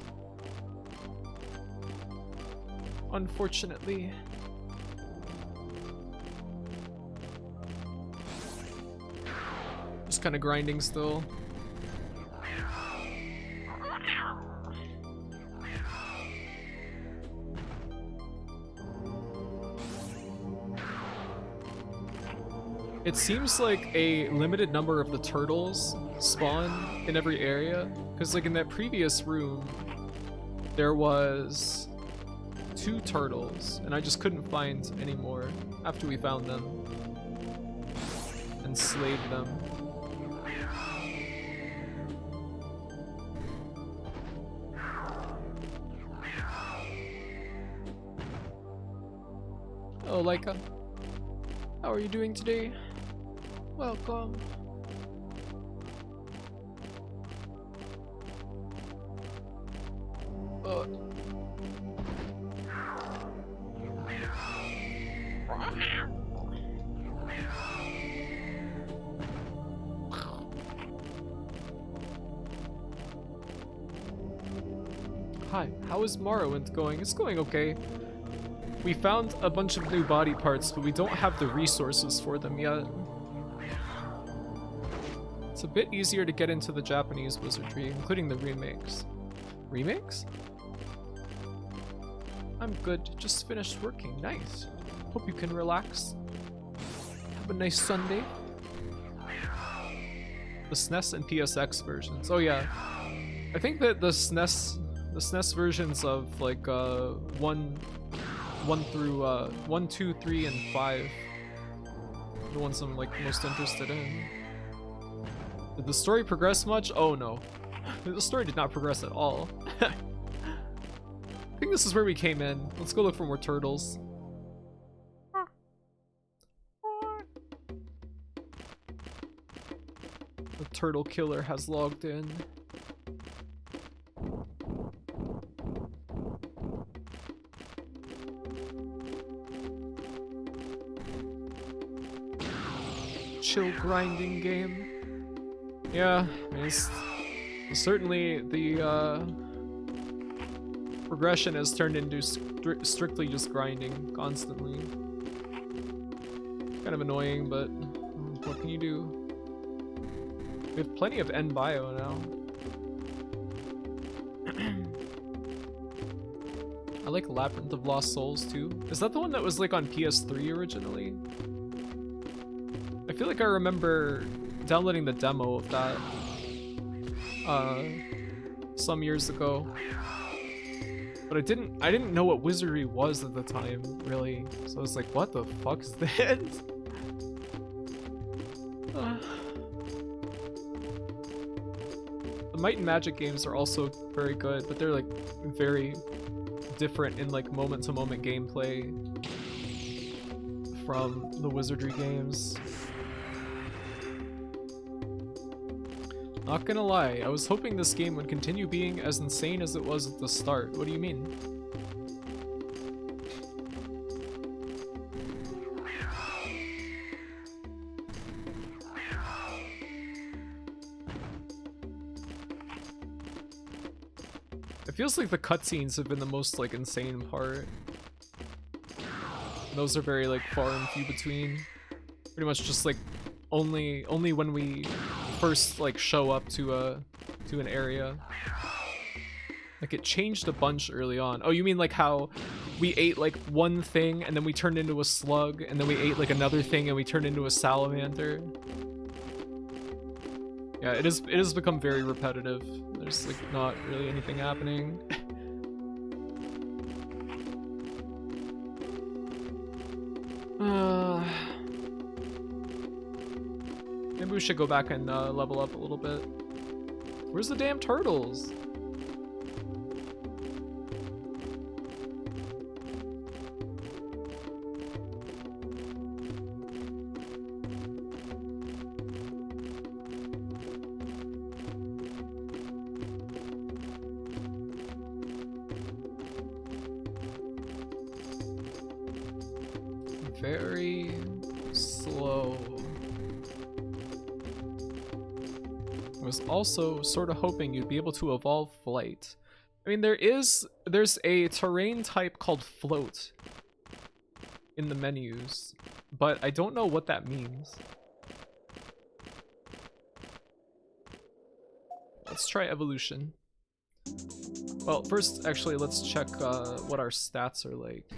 Unfortunately. Just kind of grinding still. It seems like a limited number of the turtles spawn in every area, because like in that previous room there was 2 turtles and I just couldn't find any more after we found them and slayed them. Oh, Laika. How are you doing today? Welcome. Hi, how is Morrowind going? It's going okay. We found a bunch of new body parts, but we don't have the resources for them yet. It's a bit easier to get into the Japanese wizardry, including the remakes. Remakes? I'm good, just finished working. Nice. Hope you can relax. Have a nice Sunday. The SNES and PSX versions. Oh yeah. I think that the SNES versions of like 1 through 1, 2, 3, and 5, the ones I'm like most interested in. Did the story progress much? Oh no, the story did not progress at all. I think this is where we came in. Let's go look for more turtles. The turtle killer has logged in. Chill grinding game. Yeah, I mean, certainly the progression has turned into strictly just grinding constantly. Kind of annoying, but what can you do? We have plenty of end bio now. I like Labyrinth of Lost Souls too. Is that the one that was like on PS3 originally? I feel like I remember downloading the demo of that some years ago. But I didn't know what wizardry was at the time, really. So I was like, what the fuck is this? The Might and Magic games are also very good, but they're like very different in like moment-to-moment gameplay from the wizardry games. Not gonna lie, I was hoping this game would continue being as insane as it was at the start. What do you mean? It feels like the cutscenes have been the most like insane part. Those are very like far and few between. Pretty much just like only when we first like show up to an area. Like it changed a bunch early on. Oh, you mean like how we ate like one thing and then we turned into a slug, and then we ate like another thing and we turned into a salamander? Yeah, it has become very repetitive. There's like not really anything happening. Maybe we should go back and level up a little bit. Where's the damn turtles? Very slow. I was also sort of hoping you'd be able to evolve flight. I mean, there's a terrain type called float in the menus, but I don't know what that means. Let's try evolution. Well, first, actually, let's check what our stats are like.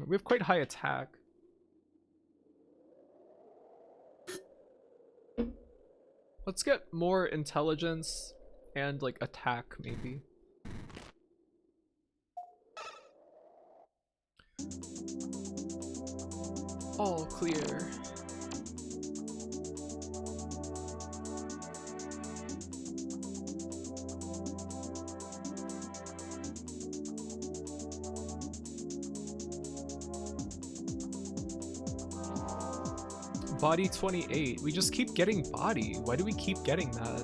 We have quite high attack. Let's get more intelligence and like attack maybe. All clear. Body 28. We just keep getting body. Why do we keep getting that?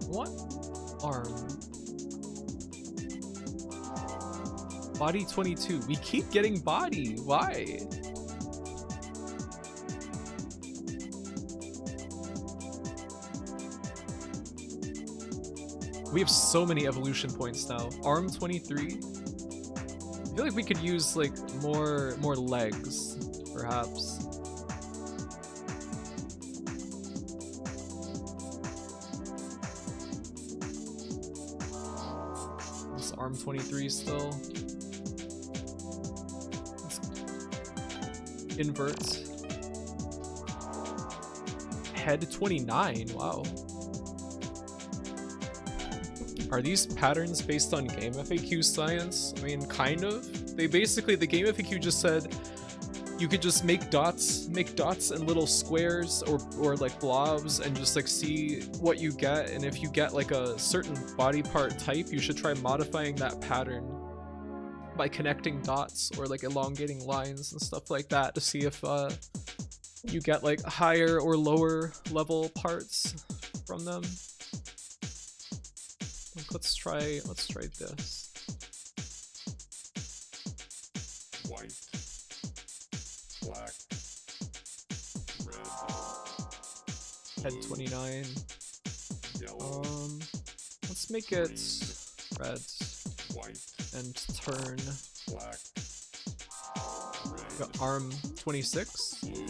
What? Arm. Body 22. We keep getting body. Why? We have so many evolution points now. Arm 23. I feel like we could use like more legs, perhaps. This arm 23 still. Let's invert. Head 29. Wow. Are these patterns based on game FAQ science? I mean, kind of. The game FAQ just said you could just make dots and little squares or like blobs and just like see what you get, and if you get like a certain body part type, you should try modifying that pattern by connecting dots or like elongating lines and stuff like that to see if you get like higher or lower level parts from them. Let's try this. head 29. yellow, Let's make it red white, and turn. black, red, Got arm 26. blue,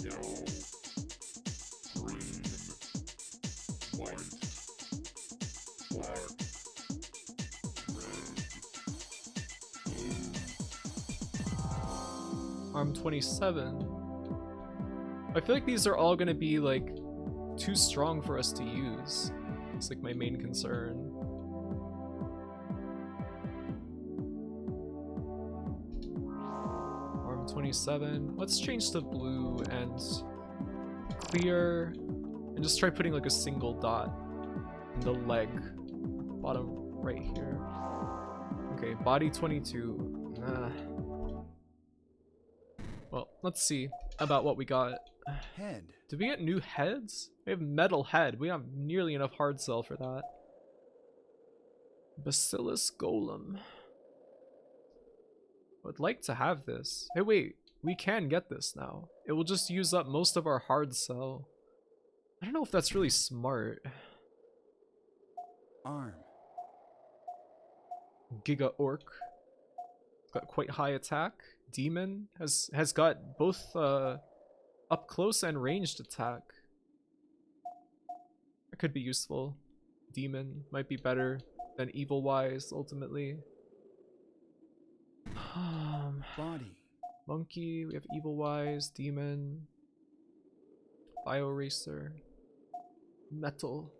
yellow, green, white, black, red, Arm 27. I feel like these are all gonna be like too strong for us to use. It's like my main concern. Arm 27. Let's change to blue and clear and just try putting like a single dot in the leg bottom right here. Okay, body 22. Well, let's see about what we got. Head. Did we get new heads? We have metal head. We have nearly enough hard cell for that. Bacillus Golem. Would like to have this. Hey, wait. We can get this now. It will just use up most of our hard cell. I don't know if that's really smart. Arm. Giga Orc. Got quite high attack. Demon has got both up close and ranged attack. That could be useful. Demon might be better than Evil Wise ultimately. Body. Monkey, we have Evil Wise, Demon, Bio Racer, Metal.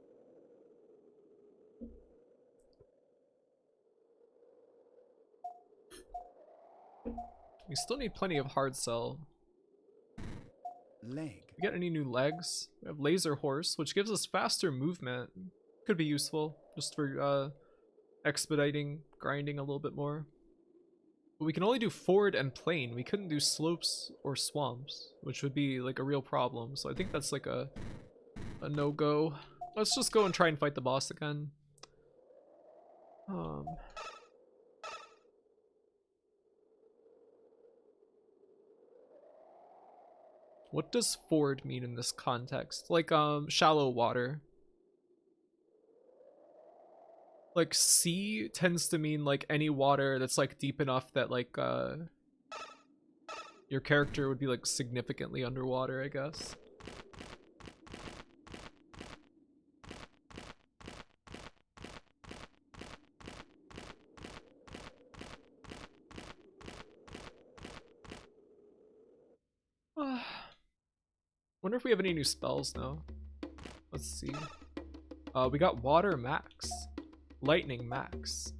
We still need plenty of hard cell. Leg. We get any new legs? We have Laser Horse, which gives us faster movement. Could be useful just for expediting grinding a little bit more. But we can only do forward and plain. We couldn't do slopes or swamps, which would be like a real problem. So I think that's like a no-go. Let's just go and try and fight the boss again. What does forward mean in this context? Like shallow water. Like sea tends to mean like any water that's like deep enough that like your character would be like significantly underwater, I guess. Wonder if we have any new spells now. Let's see. We got water max, lightning max,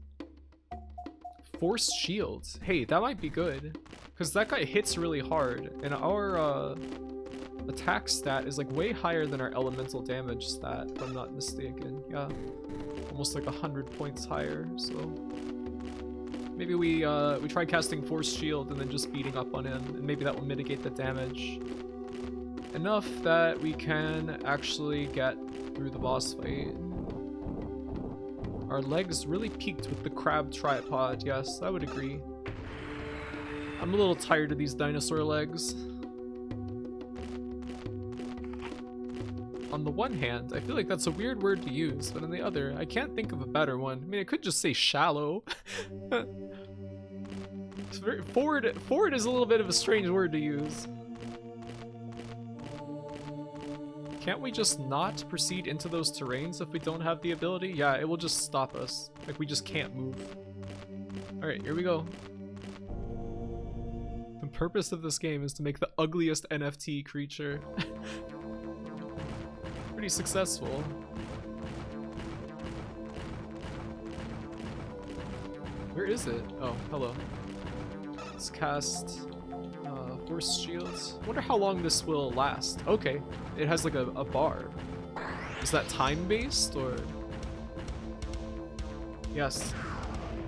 force shields. Hey, that might be good because that guy hits really hard and our attack stat is like way higher than our elemental damage stat, if I'm not mistaken. Yeah, almost like 100 points higher. So maybe we try casting force shield and then just beating up on him, and maybe that will mitigate the damage enough that we can actually get through the boss fight. Our legs really peaked with the crab tripod. Yes, I would agree. I'm a little tired of these dinosaur legs. On the one hand, I feel like that's a weird word to use, but on the other, I can't think of a better one. I mean, I could just say shallow. It's forward is a little bit of a strange word to use. Can't we just not proceed into those terrains if we don't have the ability? Yeah, it will just stop us. Like, we just can't move. Alright, here we go. The purpose of this game is to make the ugliest NFT creature. Pretty successful. Where is it? Oh, hello. Let's cast force shields. Wonder how long this will last. Okay, it has like a bar. Is that time based or? Yes.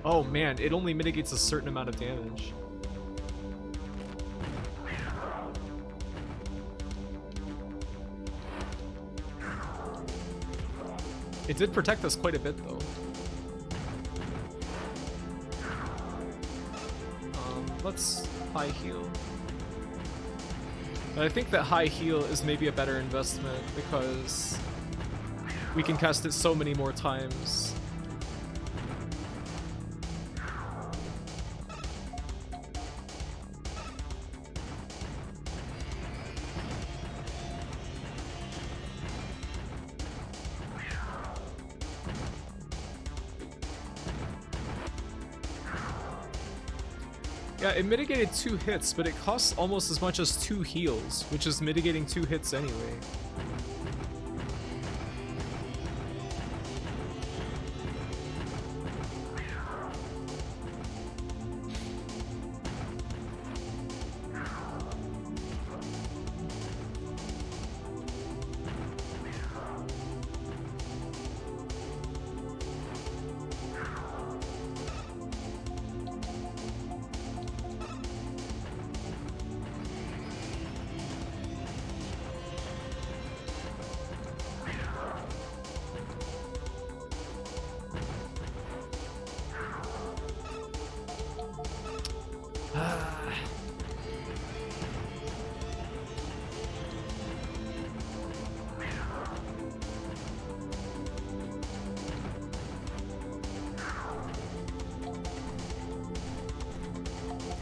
Oh man, it only mitigates a certain amount of damage. It did protect us quite a bit though. Let's high heal. But I think that high heal is maybe a better investment because we can cast it so many more times. Yeah, it mitigated 2 hits, but it costs almost as much as 2 heals, which is mitigating 2 hits anyway.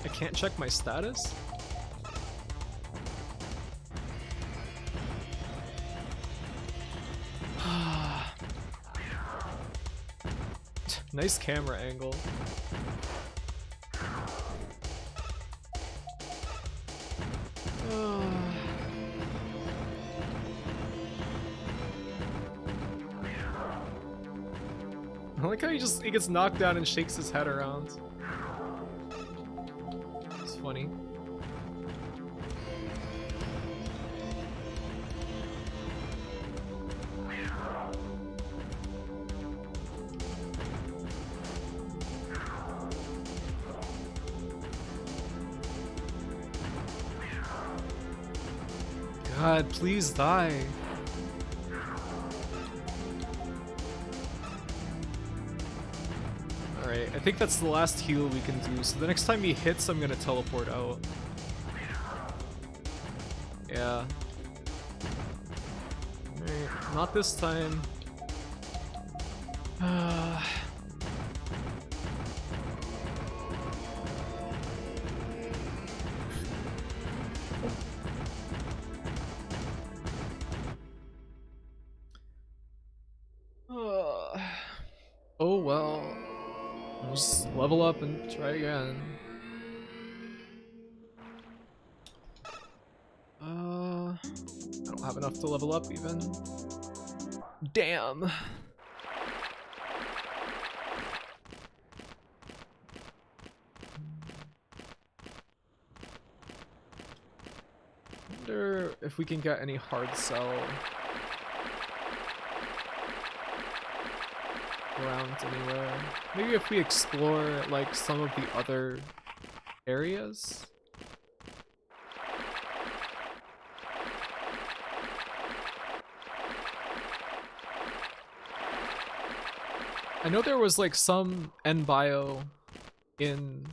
I can't check my status? Nice camera angle. I like how he gets knocked down and shakes his head around. It's funny. God, please die. Alright, I think that's the last heal we can do, so the next time he hits, I'm gonna teleport out. Yeah. Alright, not this time. Oh well. We'll just level up and try again. I don't have enough to level up even. Damn. Wonder if we can get any hard sell around anywhere. Maybe if we explore like some of the other areas. I know there was like some N bio in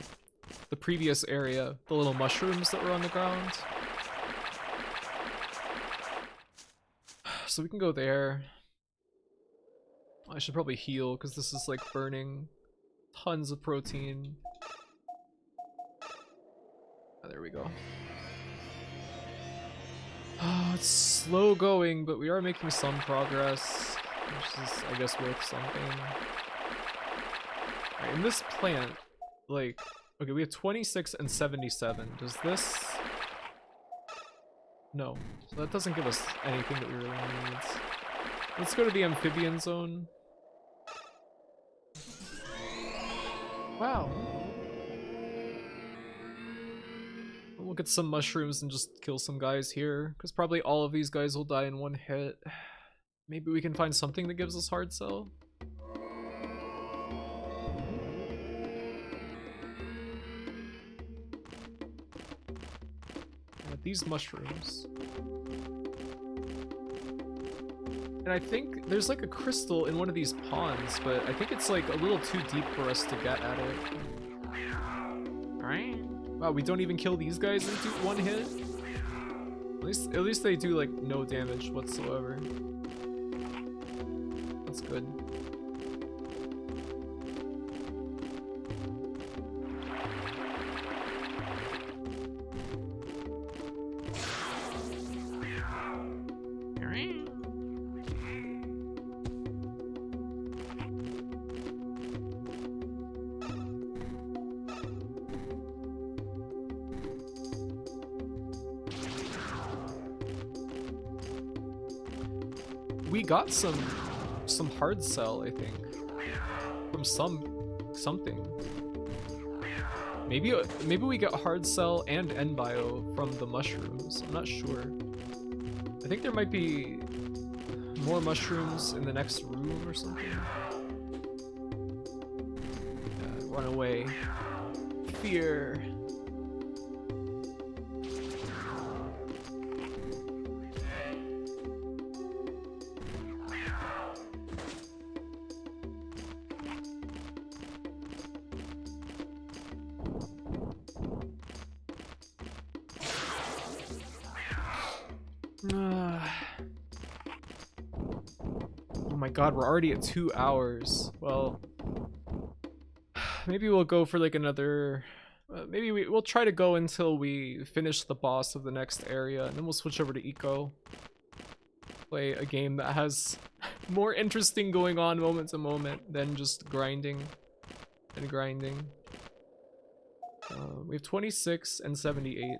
the previous area, the little mushrooms that were on the ground. So we can go there. I should probably heal because this is like burning tons of protein. Oh, there we go. Oh, it's slow going, but we are making some progress, which is, I guess, worth something. Alright, in this plant, like, okay, we have 26 and 77. Does this? No. So that doesn't give us anything that we really need. Let's go to the Amphibian Zone. Wow. We'll get some mushrooms and just kill some guys here, because probably all of these guys will die in one hit. Maybe we can find something that gives us hard sell. These mushrooms. And I think there's like a crystal in one of these ponds, but I think it's like a little too deep for us to get at it. Alright. Wow, we don't even kill these guys in one hit? At least they do like no damage whatsoever. That's good. We got some hard cell, I think, from something. Maybe we get hard cell and NBio from the mushrooms. I'm not sure. I think there might be more mushrooms in the next room or something. Run away. Fear. Oh my god, we're already at 2 hours. Well, maybe we'll go for like another... maybe we'll try to go until we finish the boss of the next area, and then we'll switch over to Eco. Play a game that has more interesting going on moment to moment than just grinding and grinding. We have 26 and 78.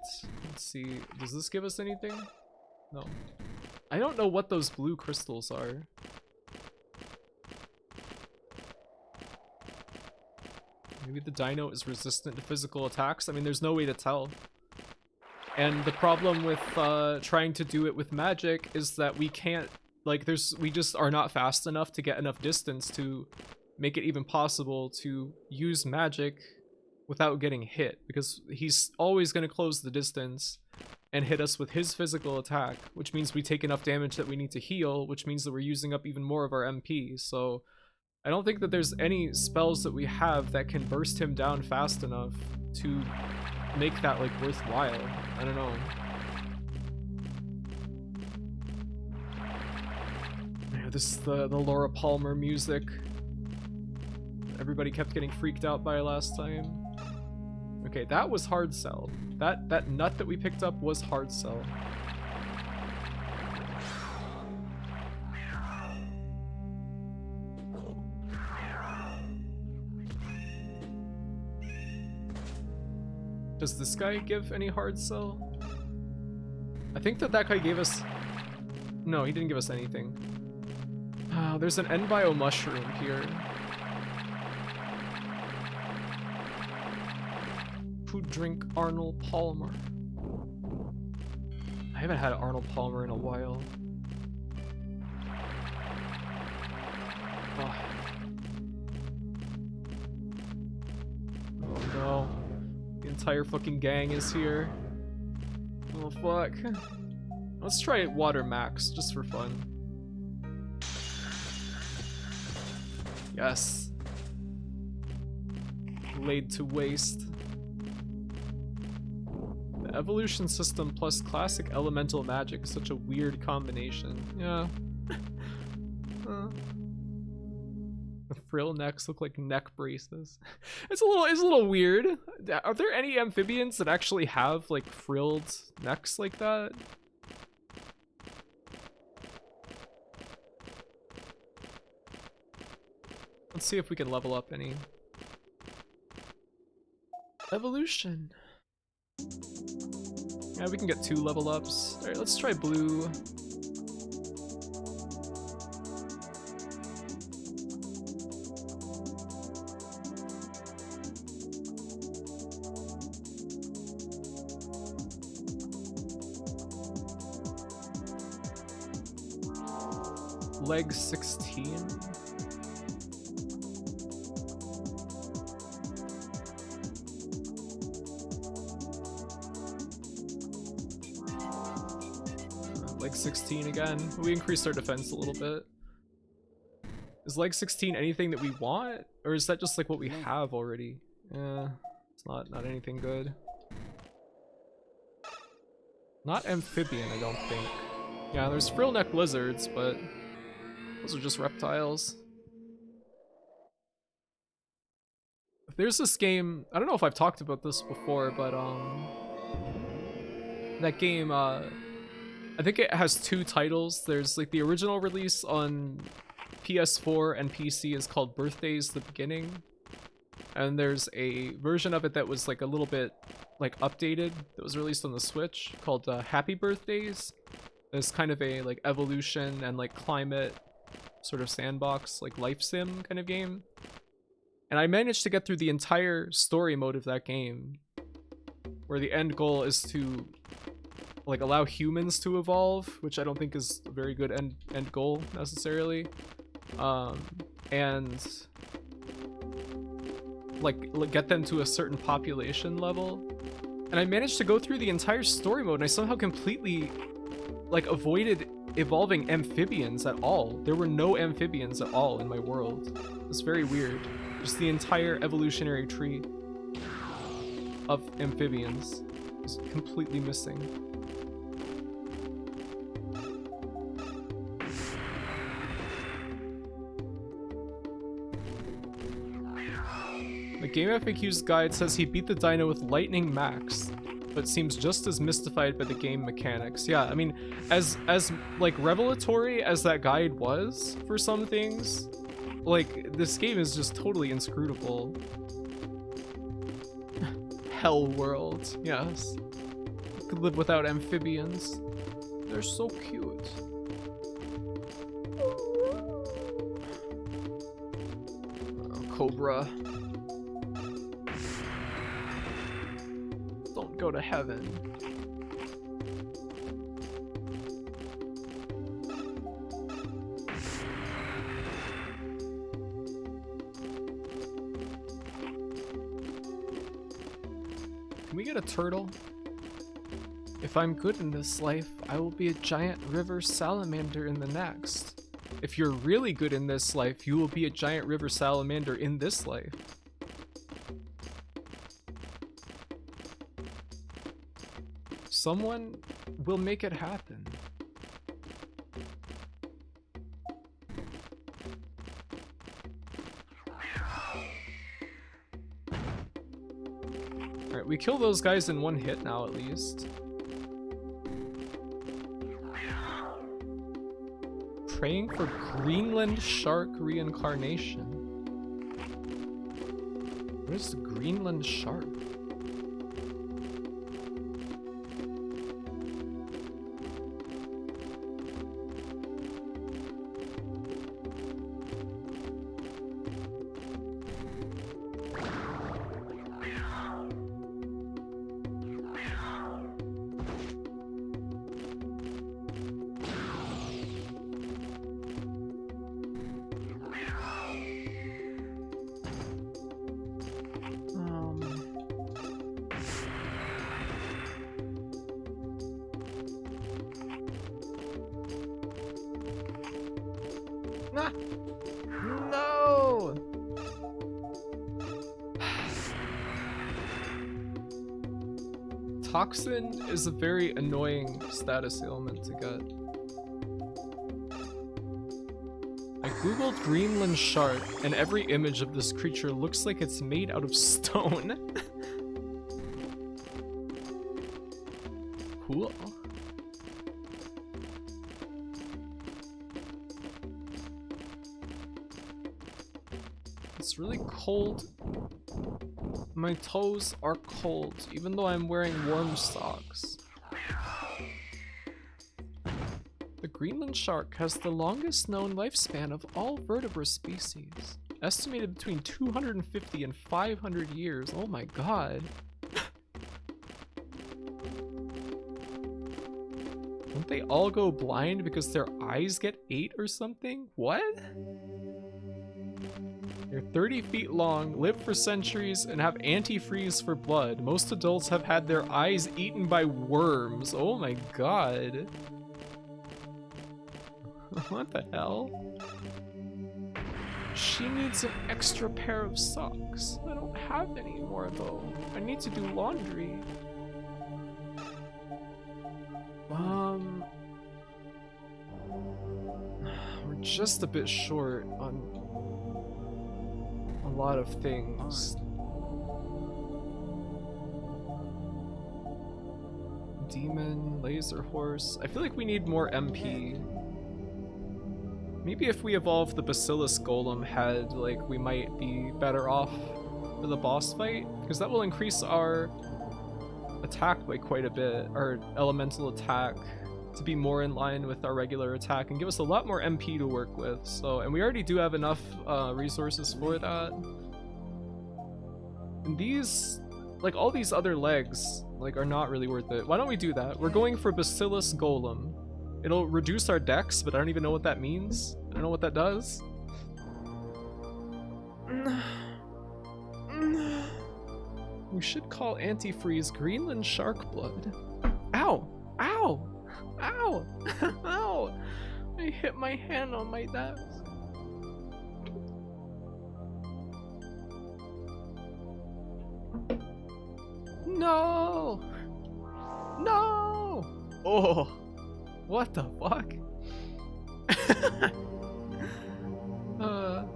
Let's see, does this give us anything? No. I don't know what those blue crystals are. Maybe the dino is resistant to physical attacks? I mean, there's no way to tell. And the problem with trying to do it with magic is that we can't, like, we just are not fast enough to get enough distance to make it even possible to use magic without getting hit, because he's always going to close the distance and hit us with his physical attack, which means we take enough damage that we need to heal, which means that we're using up even more of our MP. So I don't think that there's any spells that we have that can burst him down fast enough to make that like worthwhile. I don't know. Yeah, this is the Laura Palmer music everybody kept getting freaked out by last time. Okay, that was hard sell. That nut that we picked up was hard sell. Does this guy give any hard sell? I think that guy gave us... No, he didn't give us anything. There's an NBio mushroom here. Food drink Arnold Palmer. I haven't had Arnold Palmer in a while. Oh no. The entire fucking gang is here. Oh fuck. Let's try Water Max, just for fun. Yes. Laid to waste. The evolution system plus classic elemental magic is such a weird combination. Yeah. The frill necks look like neck braces. It's a little weird. Are there any amphibians that actually have like frilled necks like that? Let's see if we can level up any. Evolution. Yeah, we can get 2 level ups. Alright, let's try blue. Leg 16. Leg 16 again. We increased our defense a little bit. Is leg 16 anything that we want? Or is that just like what we have already? Yeah, it's not anything good. Not amphibian, I don't think. Yeah, there's frillneck lizards, but those are just reptiles. There's this game, I don't know if I've talked about this before, but that game, I think it has two titles. There's like the original release on PS4 and PC is called Birthdays the Beginning. And there's a version of it that was like a little bit like updated that was released on the Switch called Happy Birthdays. It's kind of a like evolution and like climate sort of sandbox, like life sim kind of game. And I managed to get through the entire story mode of that game, where the end goal is to like allow humans to evolve, which I don't think is a very good end goal necessarily. And like get them to a certain population level. And I managed to go through the entire story mode, and I somehow completely like avoided evolving amphibians at all. There were no amphibians at all in my world. It's very weird. Just the entire evolutionary tree of amphibians is completely missing. The Game FAQ's guide says he beat the dino with Lightning Max, but seems just as mystified by the game mechanics. Yeah, I mean, as like revelatory as that guide was for some things, like this game is just totally inscrutable. Hell world, yes. Could live without amphibians. They're so cute. Oh, Cobra. Don't go to heaven. Can we get a turtle? If I'm good in this life, I will be a giant river salamander in the next. If you're really good in this life, you will be a giant river salamander in this life. Someone will make it happen. Alright, we kill those guys in one hit now at least. Praying for Greenland Shark reincarnation. What is the Greenland Shark? No! Toxin is a very annoying status ailment to get. I googled Greenland Shark, and every image of this creature looks like it's made out of stone. Cool. It's really cold. My toes are cold, even though I'm wearing warm socks. The Greenland shark has the longest known lifespan of all vertebrate species, estimated between 250 and 500 years. Oh my god. Don't they all go blind because their eyes get ate or something? What? They're 30 feet long, live for centuries, and have antifreeze for blood. Most adults have had their eyes eaten by worms. Oh my god. What the hell? She needs an extra pair of socks. I don't have any more though. I need to do laundry. just a bit short on a lot of things. Demon, laser horse. I feel like we need more MP. Maybe if we evolve the Bacillus Golem head, like, we might be better off for the boss fight, because that will increase our attack by quite a bit, our elemental attack, to be more in line with our regular attack and give us a lot more MP to work with. So, and we already do have enough resources for that. And these, like, all these other legs, like, are not really worth it. Why don't we do that? We're going for Bacillus Golem. It'll reduce our dex, but I don't even know what that means. I don't know what that does. We should call antifreeze Greenland Shark blood. Ow! Ow! Ow! Ow! I hit my hand on my desk. No! No! Oh! What the fuck? Arm.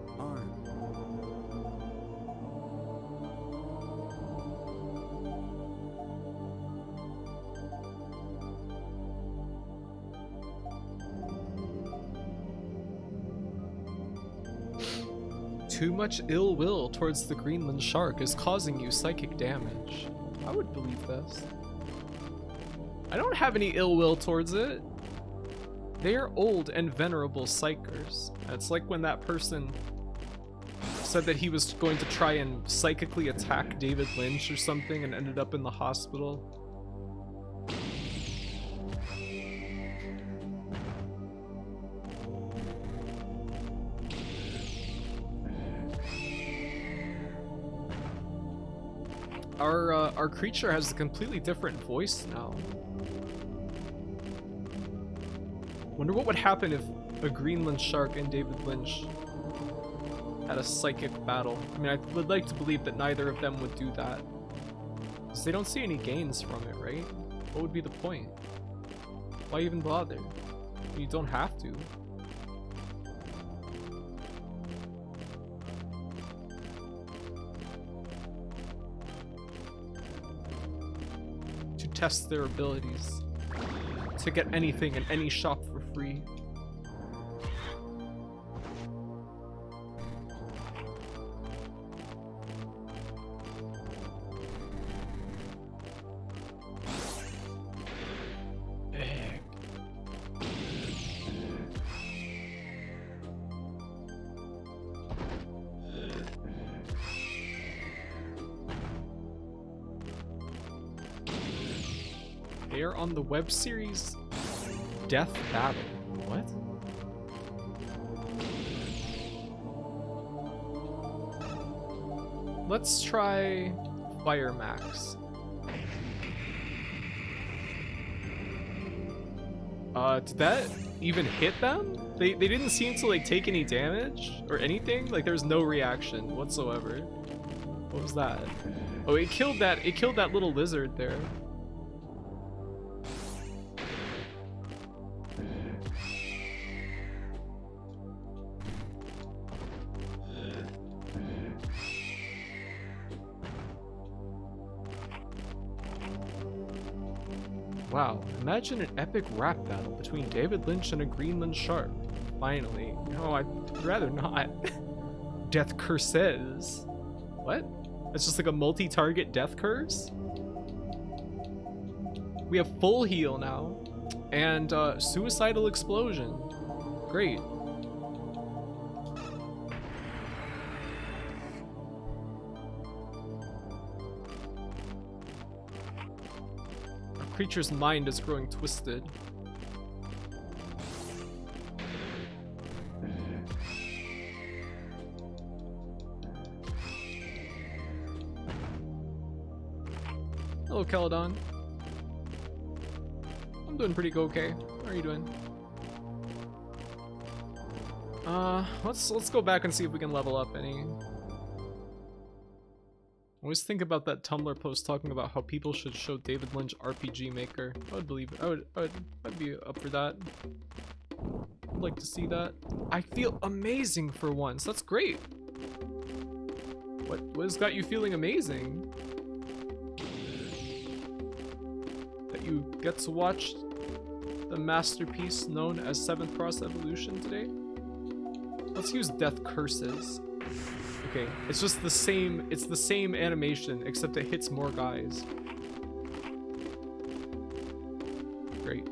Too much ill will towards the Greenland Shark is causing you psychic damage. I would believe this. I don't have any ill will towards it. They are old and venerable psychers. It's like when that person said that he was going to try and psychically attack David Lynch or something and ended up in the hospital. Our creature has a completely different voice now. Wonder what would happen if a Greenland Shark and David Lynch had a psychic battle. I mean, I would like to believe that neither of them would do that, because they don't see any gains from it, right? What would be the point? Why even bother? You don't have to. To test their abilities. To get anything in any shop for free. They are on the web series Death Battle. What? Let's try Fire Max. Did that even hit them? They didn't seem to like take any damage or anything. Like there's no reaction whatsoever. What was that? Oh, it killed that little lizard there. Wow, imagine an epic rap battle between David Lynch and a Greenland Shark. Finally. No, I'd rather not. Death curses. What? It's just like a multi-target death curse? We have full heal now. And suicidal explosion. Great. Creature's mind is growing twisted. Hello, Caledon. I'm doing pretty okay. How are you doing? Let's go back and see if we can level up any. Always think about that Tumblr post talking about how people should show David Lynch RPG Maker. I would believe it. I'd be up for that. I'd like to see that. I feel amazing for once. That's great. What has got you feeling amazing? That you get to watch the masterpiece known as 7th Cross Evolution today? Let's use Death Curses. Okay, it's just the same, it's the same animation, except it hits more guys. Great.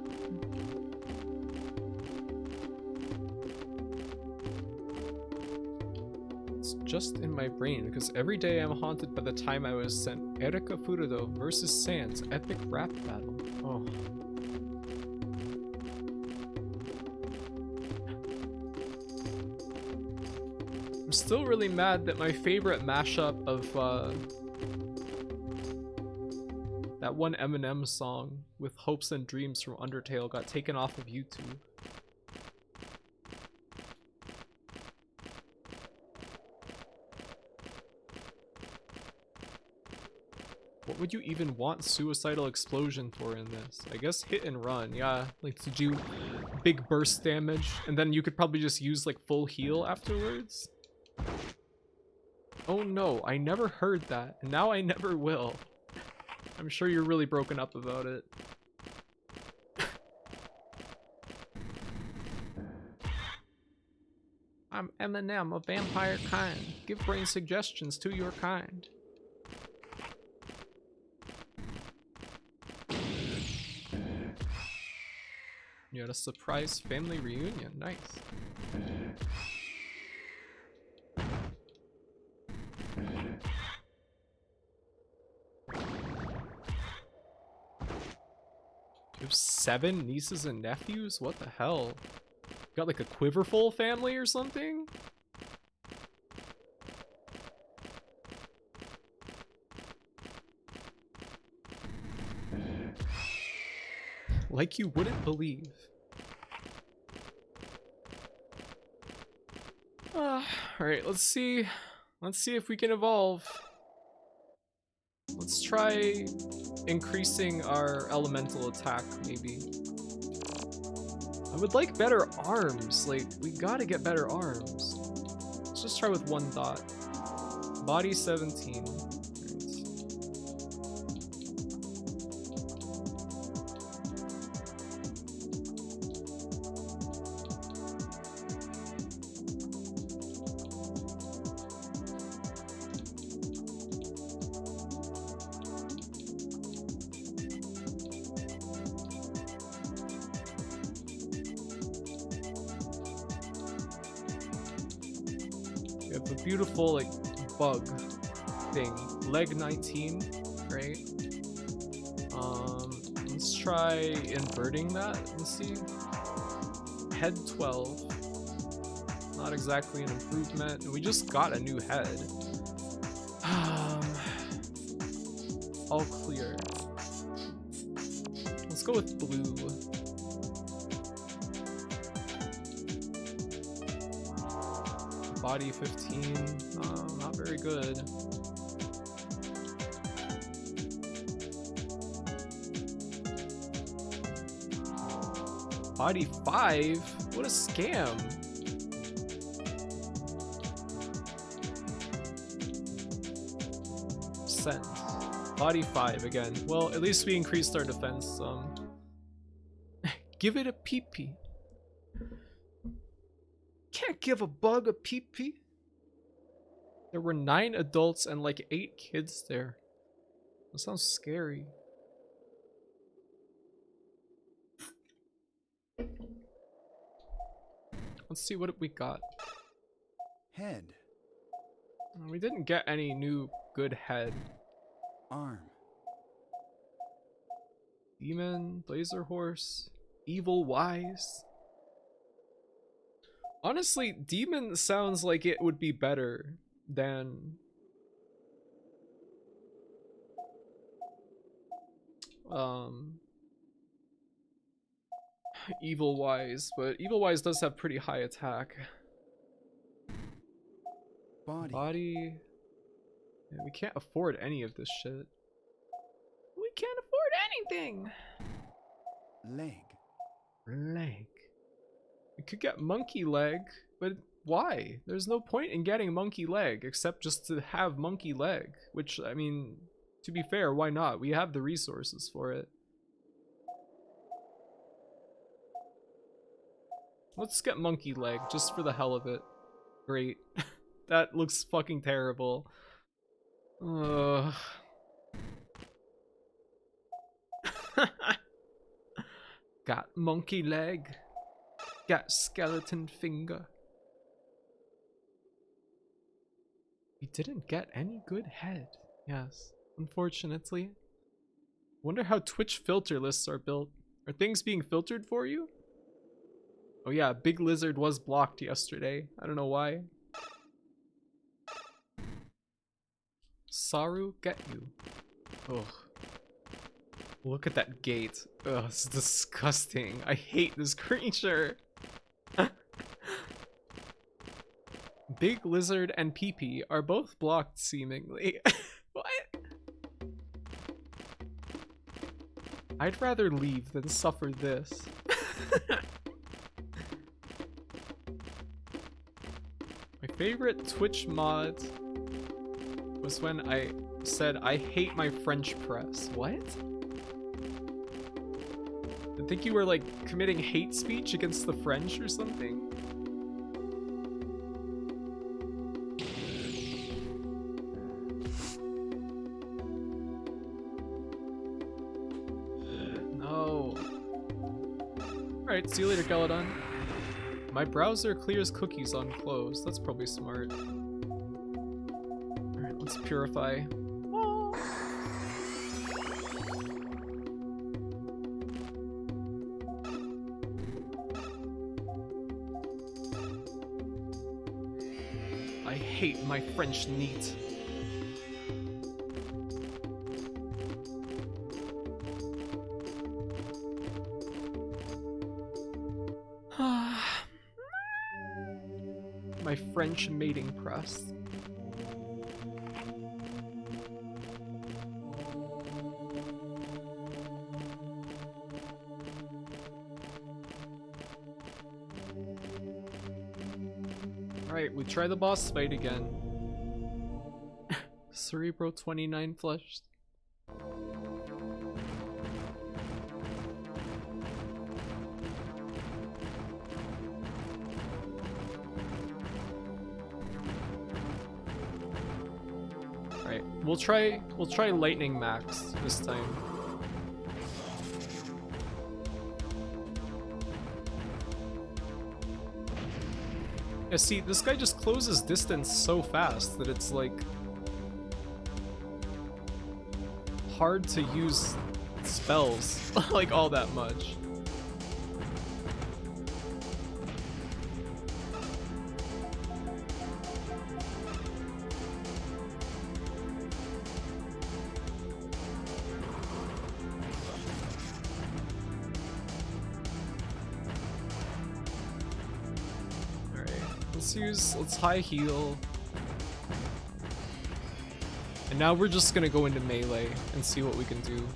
It's just in my brain, because every day I'm haunted by the time I was sent Erika Furudo versus Sans epic rap battle. Oh. I'm still really mad that my favorite mashup of that one Eminem song with Hopes and Dreams from Undertale got taken off of YouTube. What would you even want Suicidal Explosion for in this? I guess hit and run, yeah. Like to do big burst damage, and then you could probably just use like full heal afterwards. Oh no, I never heard that, and now I never will. I'm sure you're really broken up about it. I'm Eminem, a vampire kind. Give brain suggestions to your kind. You had a surprise family reunion, nice. You have 7 nieces and nephews? What the hell? You got like a Quiverful family or something? Like you wouldn't believe. Alright, let's see. Let's see if we can evolve. Let's try increasing our elemental attack, maybe. I would like better arms. Like, we gotta get better arms. Let's just try with one dot. Body 17. Beautiful like bug thing. Leg 19, right? Let's try inverting that and see. Head 12. Not exactly an improvement. We just got a new head. All clear. Let's go with blue. Body 15, not very good. Body 5? What a scam. Send. Body 5 again. Well, at least we increased our defense some. Give it a pee-pee. Can't give a bug a pee-pee. There were 9 adults and like 8 kids there. That sounds scary. Let's see what we got. Head. We didn't get any new good head. Arm. Demon, Blazer Horse, Evil Wise. Honestly, Demon sounds like it would be better than Evil Wise, but Evil Wise does have pretty high attack. Body. Yeah, we can't afford any of this shit. We can't afford anything. Leg. Leg. We could get monkey leg, but why? There's no point in getting monkey leg except just to have monkey leg, which, I mean, to be fair, why not? We have the resources for it. Let's get monkey leg just for the hell of it. Great. That looks fucking terrible. Ugh. Got monkey leg. Got skeleton finger. We didn't get any good head. Yes, unfortunately. Wonder how Twitch filter lists are built. Are things being filtered for you? Oh yeah, Big Lizard was blocked yesterday. I don't know why. Saru, get you. Ugh. Look at that gate. Ugh, it's disgusting. I hate this creature. Big Lizard and PP are both blocked, seemingly. What? I'd rather leave than suffer this. My favorite Twitch mod was when I said I hate my French press. What? I think you were like committing hate speech against the French or something? No. Alright, see you later, Galadon. My browser clears cookies on close. That's probably smart. Alright, let's purify. I hate my French neat. My French mating press. Alright, we try the boss fight again. Cerebro 29 flushed. Alright, we'll try lightning max this time. Yeah, see, this guy just closes distance so fast that it's like hard to use spells like all that much. Let's high heal. And now we're just gonna go into melee and see what we can do.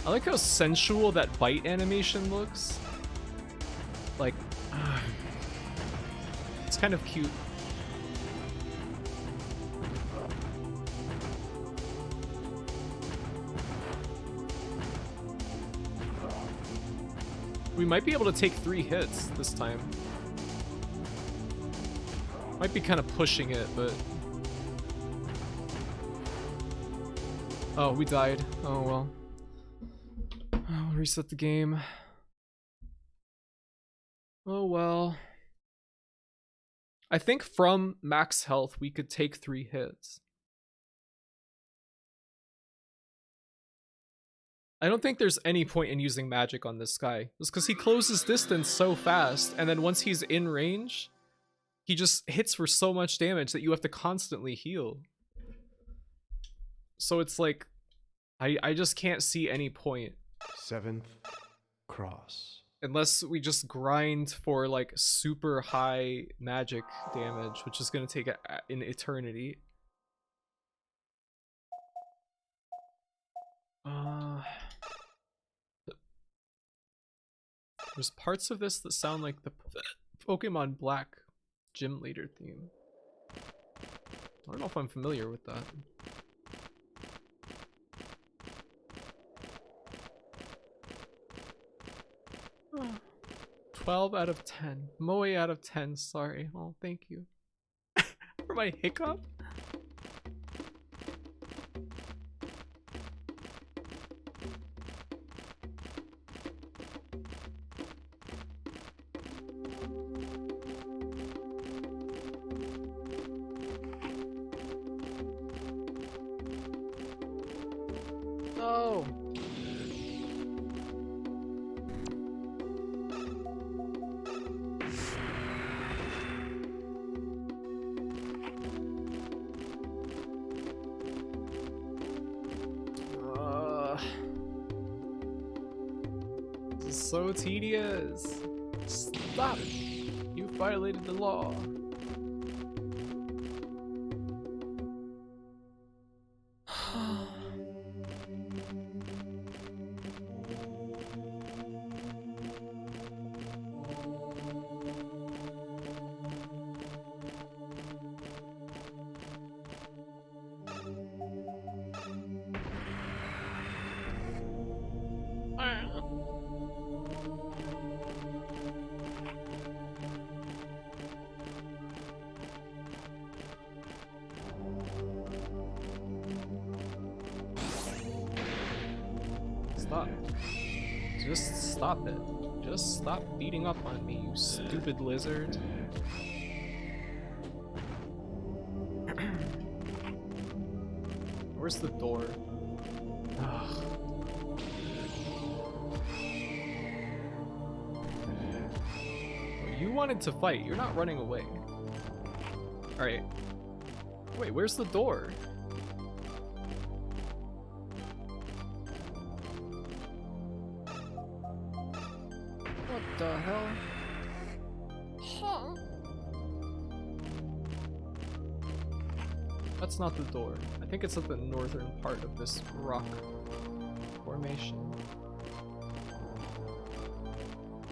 I like how sensual that bite animation looks. Like, it's kind of cute. We might be able to take 3 hits this time. Might be kind of pushing it, but... Oh, we died. Oh, well. I'll reset the game. Oh, well. I think from max health, we could take 3 hits. I don't think there's any point in using magic on this guy. Just because he closes distance so fast, and then once he's in range, he just hits for so much damage that you have to constantly heal. So it's like, I just can't see any point. 7th cross. Unless we just grind for like super high magic damage, which is going to take an eternity. There's parts of this that sound like the Pokemon Black gym leader theme. I don't know if I'm familiar with that. 12 out of 10. Moe out of 10, sorry. Oh, thank you. For my hiccup? No. This is so tedious. Stop it. You violated the law. Stop. Just stop it. Just stop beating up on me, you stupid lizard. Where's the door? Ugh. You wanted to fight, you're not running away. Alright. Wait, where's the door? What the hell? Huh? That's not the door. I think it's at the northern part of this rock formation.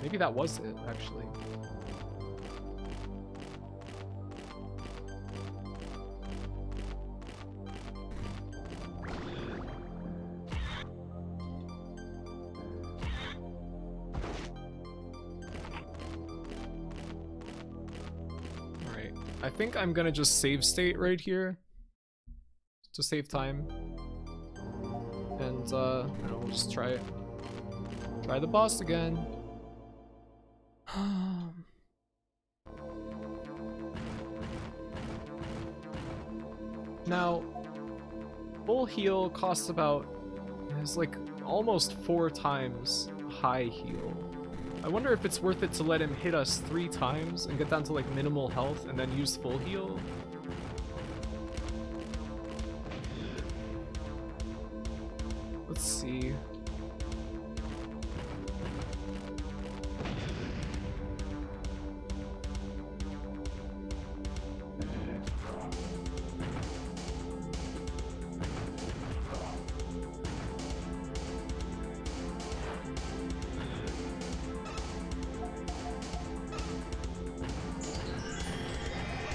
Maybe that was it, actually. Alright, I think I'm gonna just save state right here to save time. And we'll just try it. Try the boss again. Now, full heal costs about, it's like almost 4 times high heal. I wonder if it's worth it to let him hit us 3 times and get down to like minimal health and then use full heal. Let's see.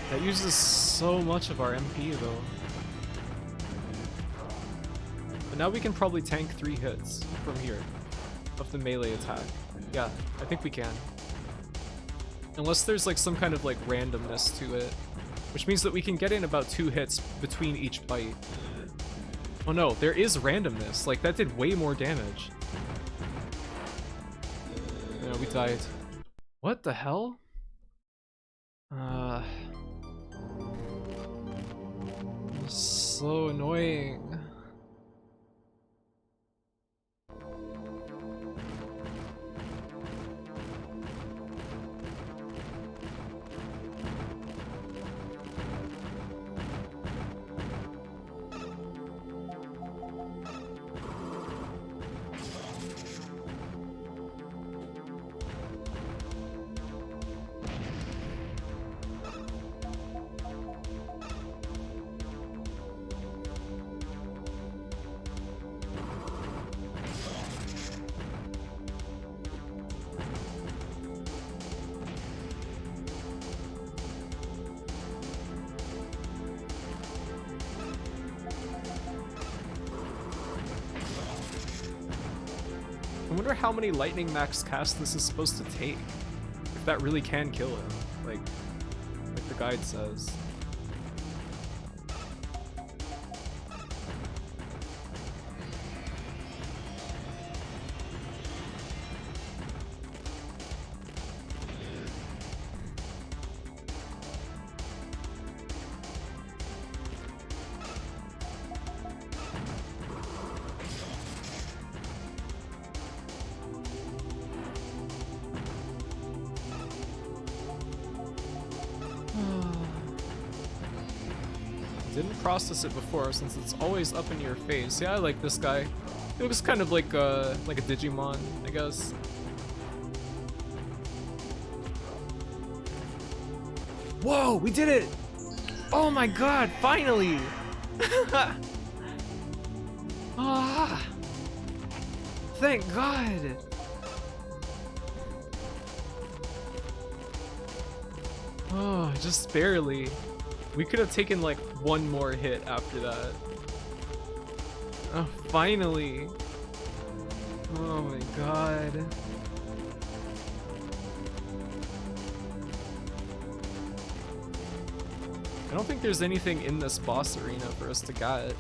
That uses so much of our MP though. But now we can probably tank 3 hits from here of the melee attack. Yeah, I think we can. Unless there's like some kind of like randomness to it, which means that we can get in about 2 hits between each bite. Oh no, there is randomness. Like that did way more damage. Yeah, we died. What the hell? So annoying. wonder how many lightning max casts this is supposed to take. If that really can kill him, like the guide says. Didn't process it before since it's always up in your face. Yeah, I like this guy. He looks kind of like a Digimon, I guess. Whoa, we did it! Oh my god, finally! Ah, thank God! Oh, just barely. We could have taken like one more hit after that. Oh, finally. Oh my god. I don't think there's anything in this boss arena for us to get.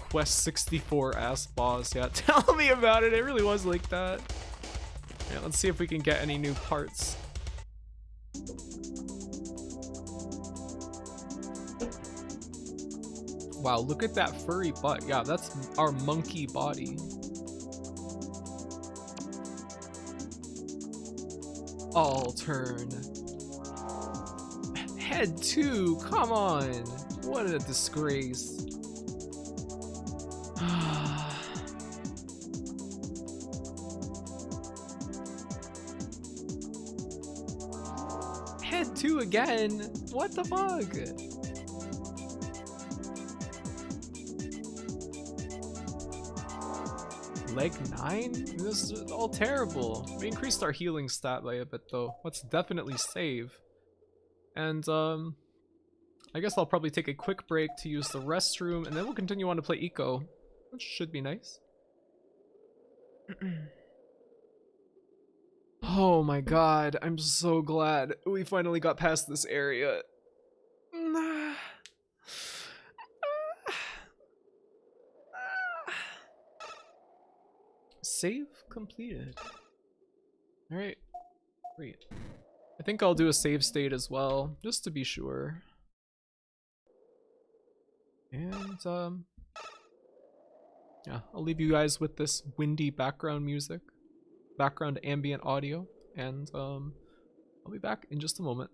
Quest 64 ass boss. Yeah, tell me about it. It really was like that. Yeah, let's see if we can get any new parts. Wow, look at that furry butt. Yeah, that's our monkey body. All turn. Head 2, come on. What a disgrace. Head 2 again? What the fuck? Leg 9? This is all terrible. We increased our healing stat by a bit though. Let's definitely save. And I guess I'll probably take a quick break to use the restroom and then we'll continue on to play Eco, which should be nice. Oh my god, I'm so glad we finally got past this area. Save completed. Alright, great. I think I'll do a save state as well, just to be sure. And, yeah, I'll leave you guys with this windy background music, background ambient audio, and, I'll be back in just a moment.